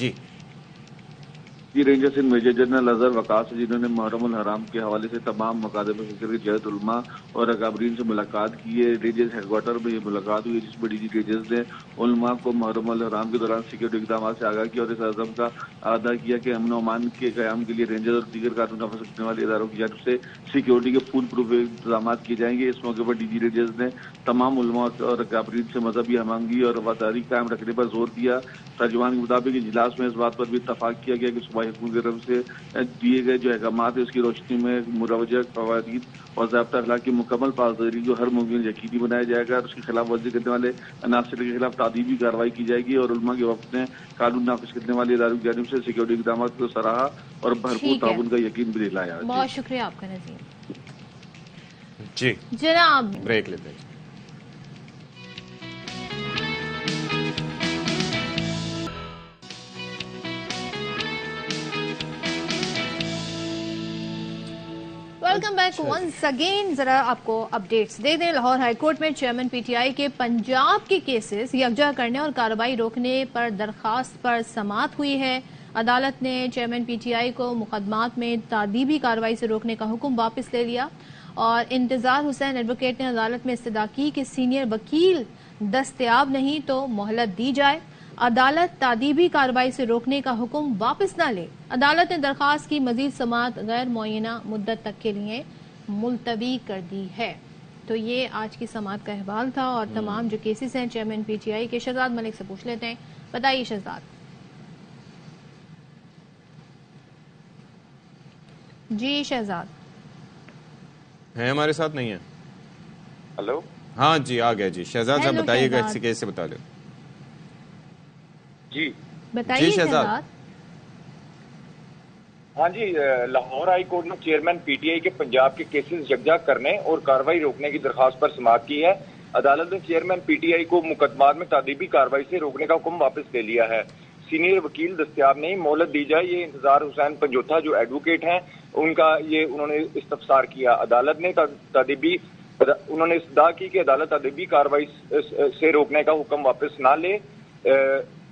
G ranger Sindh major general Azhar Waqas جنہوں نے محرم الحرام کے حوالے سے تمام مقاصد فکر کے جہد علماء اور اکابرین سے ملاقات کی ہے. رینجرز ہیڈ کوارٹر میں یہ ملاقات ہوئی جس میں ڈی جی رینجرز نے علماء کو محرم الحرام کے دوران سیکیورٹی اقدامات سے آگاہ کیا اور اس عزم کا اعادہ کیا کہ امن و امان کے قیام کے لیے رینجرز اور دیگر قانون نافذ کرنے والے اداروں کی جانب سے سیکیورٹی کے فول پروف انتظامات کیے جائیں گے. اس موقع پر ڈی جی رینجرز نے تمام علماء اور اکابرین سے مذہبی ہمانگی اور وفاداری قائم رکھنے پر زور دیا. ترجمان کے مطابق اجلاس میں اس بات پر بھی اتفاق کیا گیا کہ صوبائی حکومت کی طرف سے دیے گئے جو احکامات ہیں اس کی روشنی میں مروجہ قواعد اور ضابطہ اخلاق کی مکمل پاسداری کو ہر ممکن یقینی بنایا جائے گا. اس کی خلاف ورزی کرنے والے عناصر کے خلاف تعدیبی کارروائی کی جائے گی. اور علماء کے وفد نے قانون نافذ کرنے والے اداروں کی جانب سے سیکیورٹی اقدامات کو سراہا اور بھرپور تعاون کا یقین بھی دلایا. بہت شکریہ آپ کا نظیر. جی جناب بریک لیتے ہیں. Welcome back once again. ذرا آپ کو اپڈیٹس دے دیں. لاہور ہائی کورٹ میں چیئرمین پی ٹی آئی کے پنجاب کے کیسز یکجا کرنے اور کارروائی روکنے پر درخواست پر سماعت ہوئی ہے. عدالت نے چیئرمین پی ٹی آئی کو مقدمات میں تعدیبی کارروائی سے روکنے کا حکم واپس لے لیا، اور انتظار حسین ایڈوکیٹ نے عدالت میں استدعا کی کہ سینئر وکیل دستیاب نہیں تو مہلت دی جائے. عدالت تعدیبی کارروائی سے روکنے کا حکم واپس نہ لے. عدالت نے درخواست کی مزید سماعت غیر معینہ مدت تک کے لیے ملتوی کر دی ہے. تو یہ آج کی سماعت کا احوال تھا، اور تمام جو کیسز ہیں چیئرمین پی ٹی آئی کے. شہزاد ملک سے پوچھ لیتے ہیں. بتائیے شہزاد. جی شہزاد. ہیں ہمارے ساتھ نہیں ہے. ہلو ہاں جی آ گیا جی. شہزاد صاحب بتائیے گا اسی کیس سے بتا لو. جی بتائیے شہزاد. ہاں جی، لاہور ہائی کورٹ نے چیئرمین پی ٹی آئی کے پنجاب کے کیسز یکجا کرنے اور کارروائی روکنے کی درخواست پر سماعت کی ہے. عدالت نے چیئرمین پی ٹی آئی کو مقدمات میں تعدیبی کارروائی سے روکنے کا حکم واپس لے لیا ہے. سینئر وکیل دستیاب نہیں، مہلت دی جائے. یہ انتظار حسین پنجوتھا جو ایڈوکیٹ ہیں ان کا انہوں نے استفسار کیا. عدالت نے انہوں نے استدعا کی کہ عدالت تعدیبی کارروائی سے روکنے کا حکم واپس نہ لے.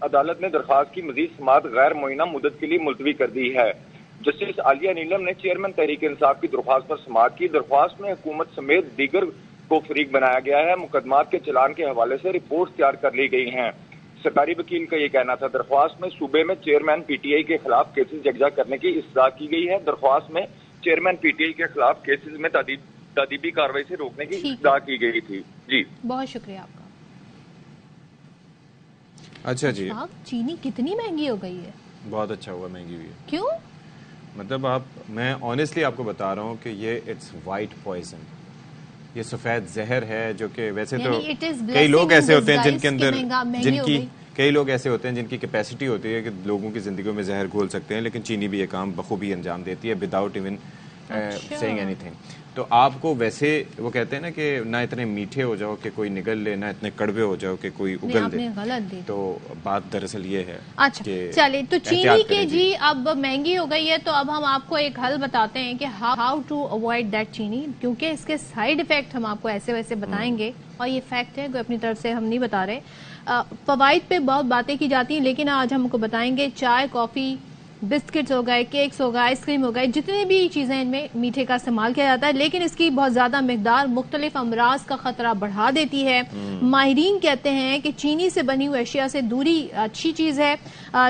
عدالت نے درخواست کی مزید سماعت غیر معینہ مدت کے لیے ملتوی کر دی ہے. جسٹس عالیہ نیلم نے چیئرمین تحریک انصاف کی درخواست پر سماعت کی. درخواست میں حکومت سمیت دیگر کو فریق بنایا گیا ہے. مقدمات کے چلان کے حوالے سے رپورٹس تیار کر لی گئی ہیں. سرکاری وکیل کا یہ کہنا تھا. درخواست میں صوبے میں چیئرمین پی ٹی آئی کے خلاف کیسز یکجا کرنے کی استدعا کی گئی ہے. درخواست میں چیئرمین پی ٹی آئی کے خلاف کیسز میں تعدیبی کارروائی سے روکنے کی استدعا کی گئی تھی. جی بہت شکریہ آپ کا. اچھا جی، چینی کتنی مہنگی ہو گئی ہے. بہت اچھا ہوا مہنگی ہوئی ہے. کیوں؟ مطلب میں آنیسٹلی آپ کو بتا رہا ہوں کہ یہ اٹس وائٹ پوائزن، یہ سفید زہر ہے جو کہ ویسے تو کئی لوگ ایسے ہوتے ہیں جن کے اندر کئی لوگ ایسے ہوتے ہیں جن کی کیپیسٹی ہوتی ہے کہ لوگوں کی زندگیوں میں زہر گھول سکتے ہیں، لیکن چینی بھی یہ کام بخوبی انجام دیتی ہے without even seeing anything. تو آپ کو ویسے وہ کہتے ہیں نا کہ نہ اتنے میٹھے ہو جاؤ کہ کوئی نگل لے، نہ اتنے کڑوے ہو جاؤ کہ کوئی اگل دے. تو بات دراصل یہ ہے. اچھا چلے تو چینی کے جی اب مہنگی ہو گئی ہے تو اب ہم آپ کو ایک حل بتاتے ہیں کہ ہاؤ ٹو اوائڈ دیٹ چینی، کیونکہ اس کے سائیڈ افیکٹ ہم آپ کو ایسے ویسے بتائیں گے اور یہ فیکٹ ہے کوئی اپنی طرف سے ہم نہیں بتا رہے. فوائد پہ بہت باتیں کی جاتی ہیں لیکن آج ہم کو بتائیں گے چائے، کافی، بسکٹس ہو گئے، کیکس ہو گئے، آئس کریم ہو گئے، جتنے بھی چیزیں ان میں میٹھے کا استعمال کیا جاتا ہے، لیکن اس کی بہت زیادہ مقدار مختلف امراض کا خطرہ بڑھا دیتی ہے. ماہرین کہتے ہیں کہ چینی سے بنی ہوئی اشیاء سے دوری اچھی چیز ہے.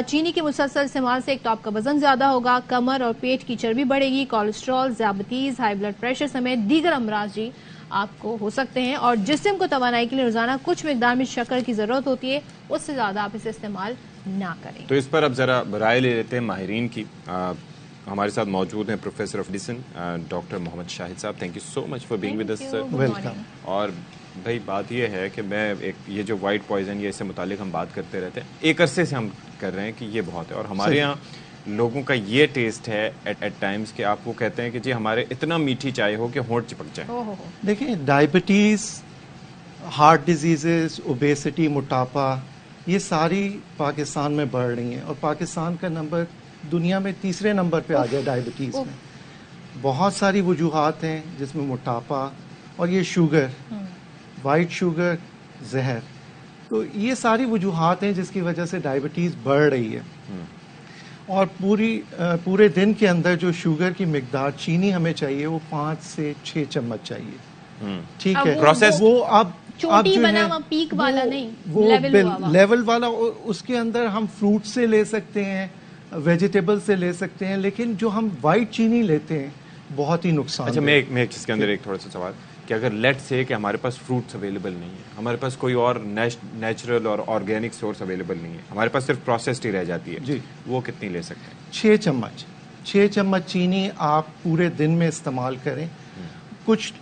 چینی کے مسلسل استعمال سے ایک تو آپ کا وزن زیادہ ہوگا، کمر اور پیٹ کی چربی بڑھے گی، کولیسٹرول، ذیابیطیز، ہائی بلڈ پریشر سمیت دیگر امراض جی آپ کو ہو سکتے ہیں. اور جسم کو توانائی کے لیے روزانہ کچھ مقدار میں شکر کی ضرورت ہوتی ہے، اس سے زیادہ آپ اسے استعمال نہ کریں. تو اس پر اب ذرا رائے لے لیتے ہیں ماہرین کی. ہمارے ساتھ موجود ہیں professor of medicine doctor Muhammad Shahid sahib. Thank you so much for being with us sir. Welcome. اور بھائی بات یہ ہے کہ میں یہ جو وائٹ پوائزن یہ اس سے متعلق ہم بات کرتے رہتے ہیں، ایک عرصے سے ہم کر رہے ہیں کہ یہ بہت ہے، اور ہمارے یہاں لوگوں کا یہ ٹیسٹ ہے ایٹ ٹائمز کہ آپ وہ کہتے ہیں کہ جی ہمارے اتنا میٹھی چائے ہو کہ ہونٹ چپک جائے. دیکھیں ڈائبٹیز، ہارٹ ڈیزیزز، اوبیسٹی، موٹاپا، یہ ساری پاکستان میں بڑھ رہی ہیں اور پاکستان کا نمبر دنیا میں تیسرے نمبر پہ آ گیا ڈائبٹیز میں. بہت ساری وجوہات ہیں جس میں موٹاپا اور یہ شوگر، وائٹ شوگر، زہر، تو یہ ساری وجوہات ہیں جس کی وجہ سے ڈائبٹیز بڑھ رہی ہے. اور پورے دن کے اندر جو شوگر کی مقدار چینی ہمیں چاہیے وہ 5 سے 6 چمچ چاہیے. ٹھیک ہے، وہ اب پیک والا نہیں، وہ لیول والا. اس کے اندر ہم فروٹ سے لے سکتے ہیں، ویجیٹیبل سے لے سکتے ہیں، لیکن جو ہم وائٹ چینی لیتے ہیں بہت ہی نقصان. اچھا میں ایک اس کے اندر ایک تھوڑا سا سوال کہ اگر لیٹ سے کہ ہمارے پاس فروٹس اویلیبل نہیں ہے، ہمارے پاس کوئی اور نیچرل اور آرگینک سورس اویلیبل نہیں ہے، ہمارے پاس صرف پروسیسڈ ہی رہ جاتی ہے، جی وہ کتنی لے سکتے ہیں؟ 6 چمچ چینی آپ پورے دن میں استعمال کریں. کچھ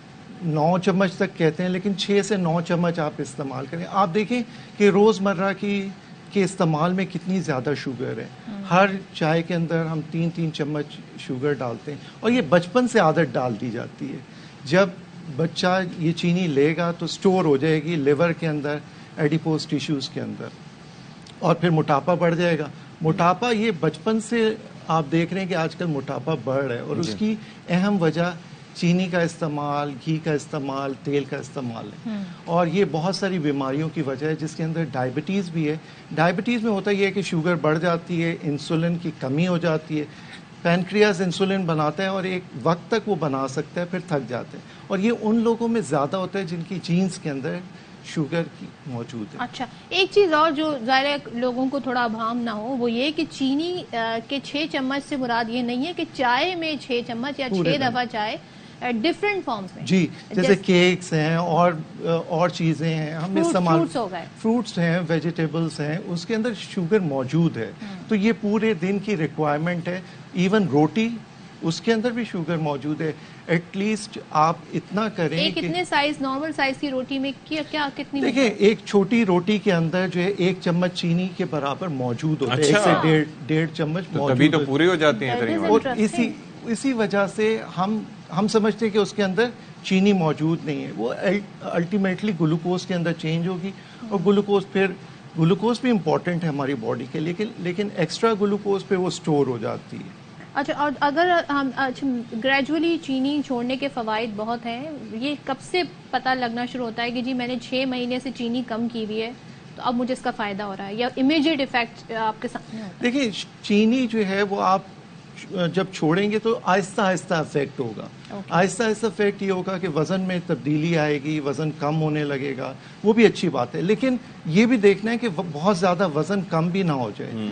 9 چمچ تک کہتے ہیں لیکن 6 سے 9 چمچ آپ استعمال کریں. آپ دیکھیں کہ روزمرہ کے استعمال میں کتنی زیادہ شوگر ہے. ہر چائے کے اندر ہم 3 چمچ شوگر ڈالتے ہیں اور یہ بچپن سے عادت ڈال دی جاتی ہے. جب بچہ یہ چینی لے گا تو سٹور ہو جائے گی لیور کے اندر، ایڈیپوز ٹیشوز کے اندر، اور پھر موٹاپا بڑھ جائے گا. موٹاپا یہ بچپن سے آپ دیکھ رہے ہیں کہ آج کل موٹاپا بڑھ رہا ہے اور اس کی اہم وجہ چینی کا استعمال، گھی کا استعمال، تیل کا استعمال ہے. اور یہ بہت ساری بیماریوں کی وجہ ہے جس کے اندر ڈائبٹیز بھی ہے. ڈائبٹیز میں ہوتا یہ ہے کہ شوگر بڑھ جاتی ہے، انسولن کی کمی ہو جاتی ہے. پینکریاز انسولن بناتا ہے اور ایک وقت تک وہ بنا سکتا ہے، پھر تھک جاتے ہیں. اور یہ ان لوگوں میں زیادہ ہوتا ہے جن کی جینز کے اندر شوگر کی موجود ہے. اچھا ایک چیز اور جو ظاہر ہے لوگوں کو تھوڑا ابہام نہ ہو، وہ یہ کہ چینی کے 6 چمچ سے مراد یہ نہیں ہے کہ چائے میں 6 چمچ یا 6 دفعہ چائے ڈفرینٹ فارمز میں. جی جیسے کیکس ہیں اور چیزیں ہیں ہم استعمال، فروٹس ہیں، ویجیٹیبلس ہیں، اس کے اندر شوگر موجود ہے. تو یہ پورے دن کی ریکوائرمنٹ ہے. ایون روٹی اس کے اندر بھی شوگر موجود ہے. ایٹ لیسٹ آپ اتنا کریں ایک اتنے سائز نارمل سائز کی روٹی میں کیا کتنی دیکھیں ایک چھوٹی روٹی کے اندر جو ہے 1 چمچ چینی کے برابر موجود ہوتا ہے. 1 سے 1.5 چمچ موجود تبھی تو پوری ہو جاتی ہیں. اور اسی وجہ سے ہم سمجھتے ہیں کہ اس کے اندر چینی موجود نہیں ہے. وہ الٹیمیٹلی گلوکوز کے اندر چینج ہوگی اور گلوکوز بھی امپورٹنٹ ہے ہماری باڈی کے لیکن ایکسٹرا گلوکوز پہ وہ سٹور ہو جاتی ہے. اچھا اور اگر ہم گریجولی چینی چھوڑنے کے فوائد بہت ہیں, یہ کب سے پتہ لگنا شروع ہوتا ہے کہ جی میں نے 6 مہینے سے چینی کم کی ہوئی ہے تو اب مجھے اس کا فائدہ ہو رہا ہے, یا امیجیٹ افیکٹ آپ کے سامنے ہوتا ہے؟ دیکھیں چینی جو ہے وہ آپ جب چھوڑیں گے تو آہستہ آہستہ افیکٹ ہوگا. آہستہ آہستہ افیکٹ یہ ہوگا کہ وزن میں تبدیلی آئے گی, وزن کم ہونے لگے گا, وہ بھی اچھی بات ہے. لیکن یہ بھی دیکھنا ہے کہ بہت زیادہ وزن کم بھی نہ ہو جائے.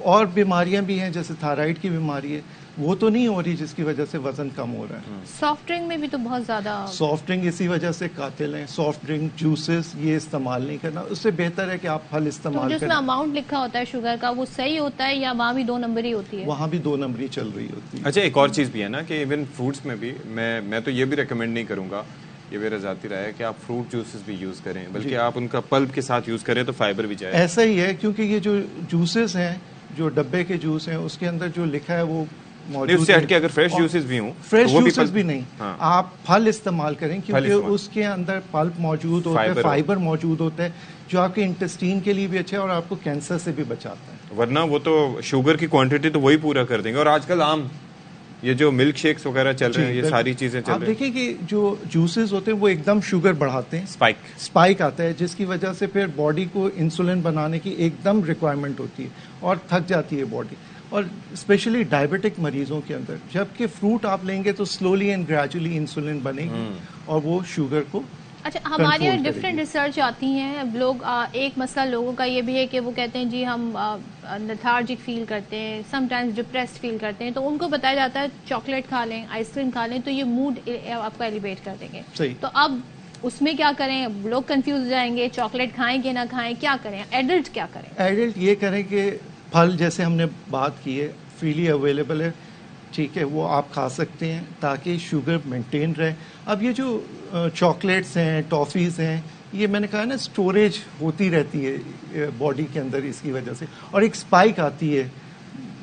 اور بیماریاں بھی ہیں جیسے تھائرائیڈ کی بیماری ہے, وہ تو نہیں ہو رہی جس کی وجہ سے وزن کم ہو رہا ہے. سافٹ ڈرنک میں بھی تو بہت زیادہ سافٹ ڈرنک اسی وجہ سے قاتل ہیں. سافٹ ڈرنک جوسز یہ استعمال نہیں کرنا, اس سے بہتر ہے کہ آپ پھل استعمال کریں. جس میں اماؤنٹ لکھا ہوتا ہے شوگر کا وہ صحیح ہوتا ہے یا وہاں بھی 2 نمبری ہوتی ہے؟ وہاں بھی 2 نمبری چل رہی ہوتی ہے. اچھا ایک اور چیز بھی ہے نا کہ ایون فروٹس میں بھی میں تو یہ بھی ریکمینڈ نہیں کروں گا, یہ میرا ذاتی رائے ہے کہ آپ فروٹ جوسز بھی یوز کریں, بلکہ آپ ان کا پلپ کے ساتھ یوز کریں تو فائبر بھی جائے. ایسا ہی ہے کیونکہ یہ جو جوسز ہیں, جو ڈبے کے جوس ہیں, اس کے اندر جو لکھا ہے وہ اس سے ہٹ کے اگر فریش جوسز بھی ہوں, فریش جوسز بھی نہیں, آپ پھل استعمال کریں کیونکہ اس کے اندر پلپ موجود ہوتا ہے, فائبر موجود ہوتا ہے جو آپ کے انٹسٹین کے لیے بھی اچھا ہے اور آپ کو کینسر سے بھی بچاتا ہے. ورنہ وہ تو شوگر کی کوانٹٹی تو وہی پورا کر دیں گے. اور آج کل عام یہ جو ملک شیکس وغیرہ چل رہے ہیں, یہ ساری چیزیں چل رہی ہیں. آپ دیکھیں کہ جو جوسز ہوتے ہیں وہ ایک دم شوگر بڑھاتے ہیں, اسپائک آتا ہے, جس کی وجہ سے پھر باڈی کو انسولین بنانے کی ایک دم ریکوائرمنٹ ہوتی ہے اور تھک جاتی ہے باڈی. اور اسپیشلی ڈائبٹک مریضوں کے اندر جبکہ فروٹ آپ لیں گے تو سلولی اینڈ گریجولی انسولین بنے گی اور وہ شوگر کو. اچھا ہمارے یہاں ڈفرینٹ ریسرچ آتی ہیں لوگ, ایک مسئلہ لوگوں کا یہ بھی ہے کہ وہ کہتے ہیں جی ہم لیتھارجک فیل کرتے ہیں, سم ٹائمز ڈپریسڈ فیل کرتے ہیں, تو ان کو بتایا جاتا ہے چاکلیٹ کھا لیں, آئس کریم کھا لیں تو یہ موڈ آپ کا ایلیویٹ کر دیں گے. تو اب اس میں کیا کریں؟ لوگ کنفیوز ہو جائیں گے, چاکلیٹ کھائیں کہ نہ کھائیں, کیا کریں؟ ایڈلٹ کیا کریں؟ ایڈلٹ یہ کریں کہ پھل جیسے ہم نے بات کی ہے فریلی اویلیبل ہے, ٹھیک ہے, وہ آپ کھا سکتے ہیں تاکہ شوگر مینٹین رہے. اب یہ جو چاکلیٹس ہیں, ٹافیز ہیں, یہ میں نے کہا نا سٹوریج ہوتی رہتی ہے باڈی کے اندر اس کی وجہ سے, اور ایک اسپائک آتی ہے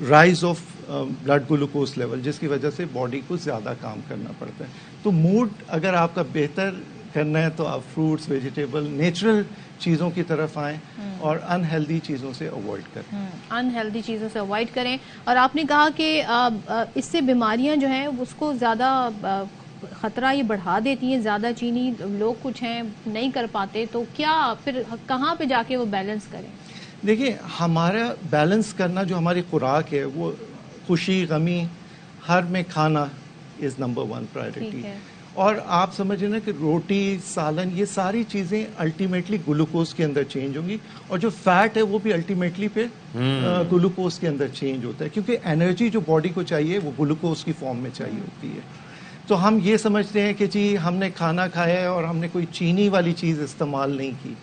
rise of blood glucose level, جس کی وجہ سے باڈی کو زیادہ کام کرنا پڑتا ہے. تو موڈ اگر آپ کا بہتر کرنا ہے تو آپ فروٹس, ویجیٹیبل, نیچرل چیزوں کی طرف آئیں اور انہیلدی چیزوں سے اوائڈ کریں. انہیلدی چیزوں سے اوائڈ کریں. اور آپ نے کہا کہ اس سے بیماریاں جو ہیں اس کو زیادہ خطرہ یہ بڑھا دیتی ہیں, زیادہ چینی لوگ کچھ ہیں نہیں کر پاتے, تو کیا پھر کہاں پہ جا کے وہ بیلنس کریں؟ دیکھیں ہمارا بیلنس کرنا جو ہماری خوراک ہے وہ خوشی غمی ہر میں کھانا از نمبر 1 پرائرٹی. اور آپ سمجھیں نا کہ روٹی, سالن, یہ ساری چیزیں الٹیمیٹلی گلوکوز کے اندر چینج ہوں گی, اور جو فیٹ ہے وہ بھی الٹیمیٹلی پھر گلوکوز کے اندر چینج ہوتا ہے, کیونکہ انرجی جو باڈی کو چاہیے وہ گلوکوز کی فارم میں چاہیے ہوتی ہے. تو ہم یہ سمجھتے ہیں کہ جی ہم نے کھانا کھایا ہے اور ہم نے کوئی چینی والی چیز استعمال نہیں کی,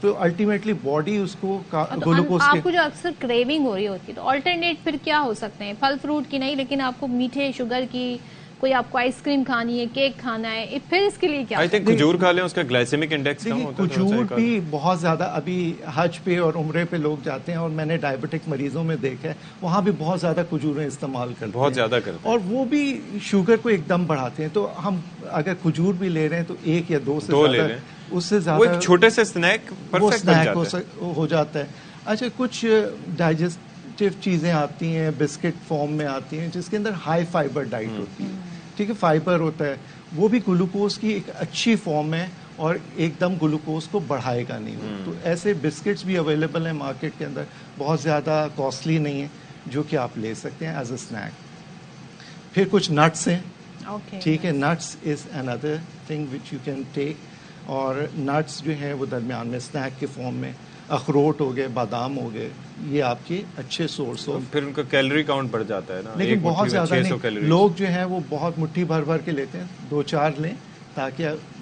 تو الٹیمیٹلی باڈی اس کو گلوکوز کے, آپ کو جو اکثر کریونگ ہو رہی ہوتی ہے تو آلٹرنیٹ پھر کیا ہو سکتے ہیں؟ پھل فروٹ کی نہیں, لیکن آپ کو میٹھے شوگر کی, کوئی آپ کو آئس کریم کھانی ہے, کیک کھانا ہے, پھر اس کے لیے کیا؟ آئی تھنک کھجور کھا لیں, اس کا گلائسیمک انڈیکس کم ہوتا ہے. کھجور بھی بہت زیادہ, ابھی حج پہ اور عمرے پہ لوگ جاتے ہیں اور میں نے ڈائبٹک مریضوں میں دیکھا ہے وہاں بھی بہت زیادہ کھجوریں استعمال کرتے ہیں, بہت زیادہ کرتے ہیں, اور وہ بھی شوگر کو ایک دم بڑھاتے ہیں. تو ہم اگر کھجور بھی لے رہے ہیں تو 1 یا 2 سے زیادہ, اس سے زیادہ ایک چھوٹے سے اسنیک ہو جاتا ہے. اچھا کچھ ڈائجسٹو چیزیں آتی ہیں بسکٹ فارم میں آتی ہیں جس کے اندر ہائی فائبر ڈائٹ ہوتی ہے, ٹھیک ہے, فائبر ہوتا ہے, وہ بھی گلوکوز کی ایک اچھی فارم ہے اور ایک دم گلوکوز کو بڑھائے گا نہیں. تو ایسے بسکٹس بھی اویلیبل ہیں مارکیٹ کے اندر, بہت زیادہ کاسٹلی نہیں ہے, جو کہ آپ لے سکتے ہیں ایز اے اسنیک. پھر کچھ نٹس ہیں, ٹھیک ہے, nuts is another thing which you can take, اور نٹس جو ہیں وہ درمیان میں اسنیک کے فارم میں, اخروٹ ہو گئے, بادام ہو گئے, یہ آپ کے اچھے سورس ہو. پھر ان کا کیلری کاؤنٹ بڑھ جاتا ہے نا, لیکن بہت زیادہ نہیں. لوگ جو ہیں وہ بہت مٹھی بھر بھر کے لیتے ہیں, 2-4 لیں تاکہ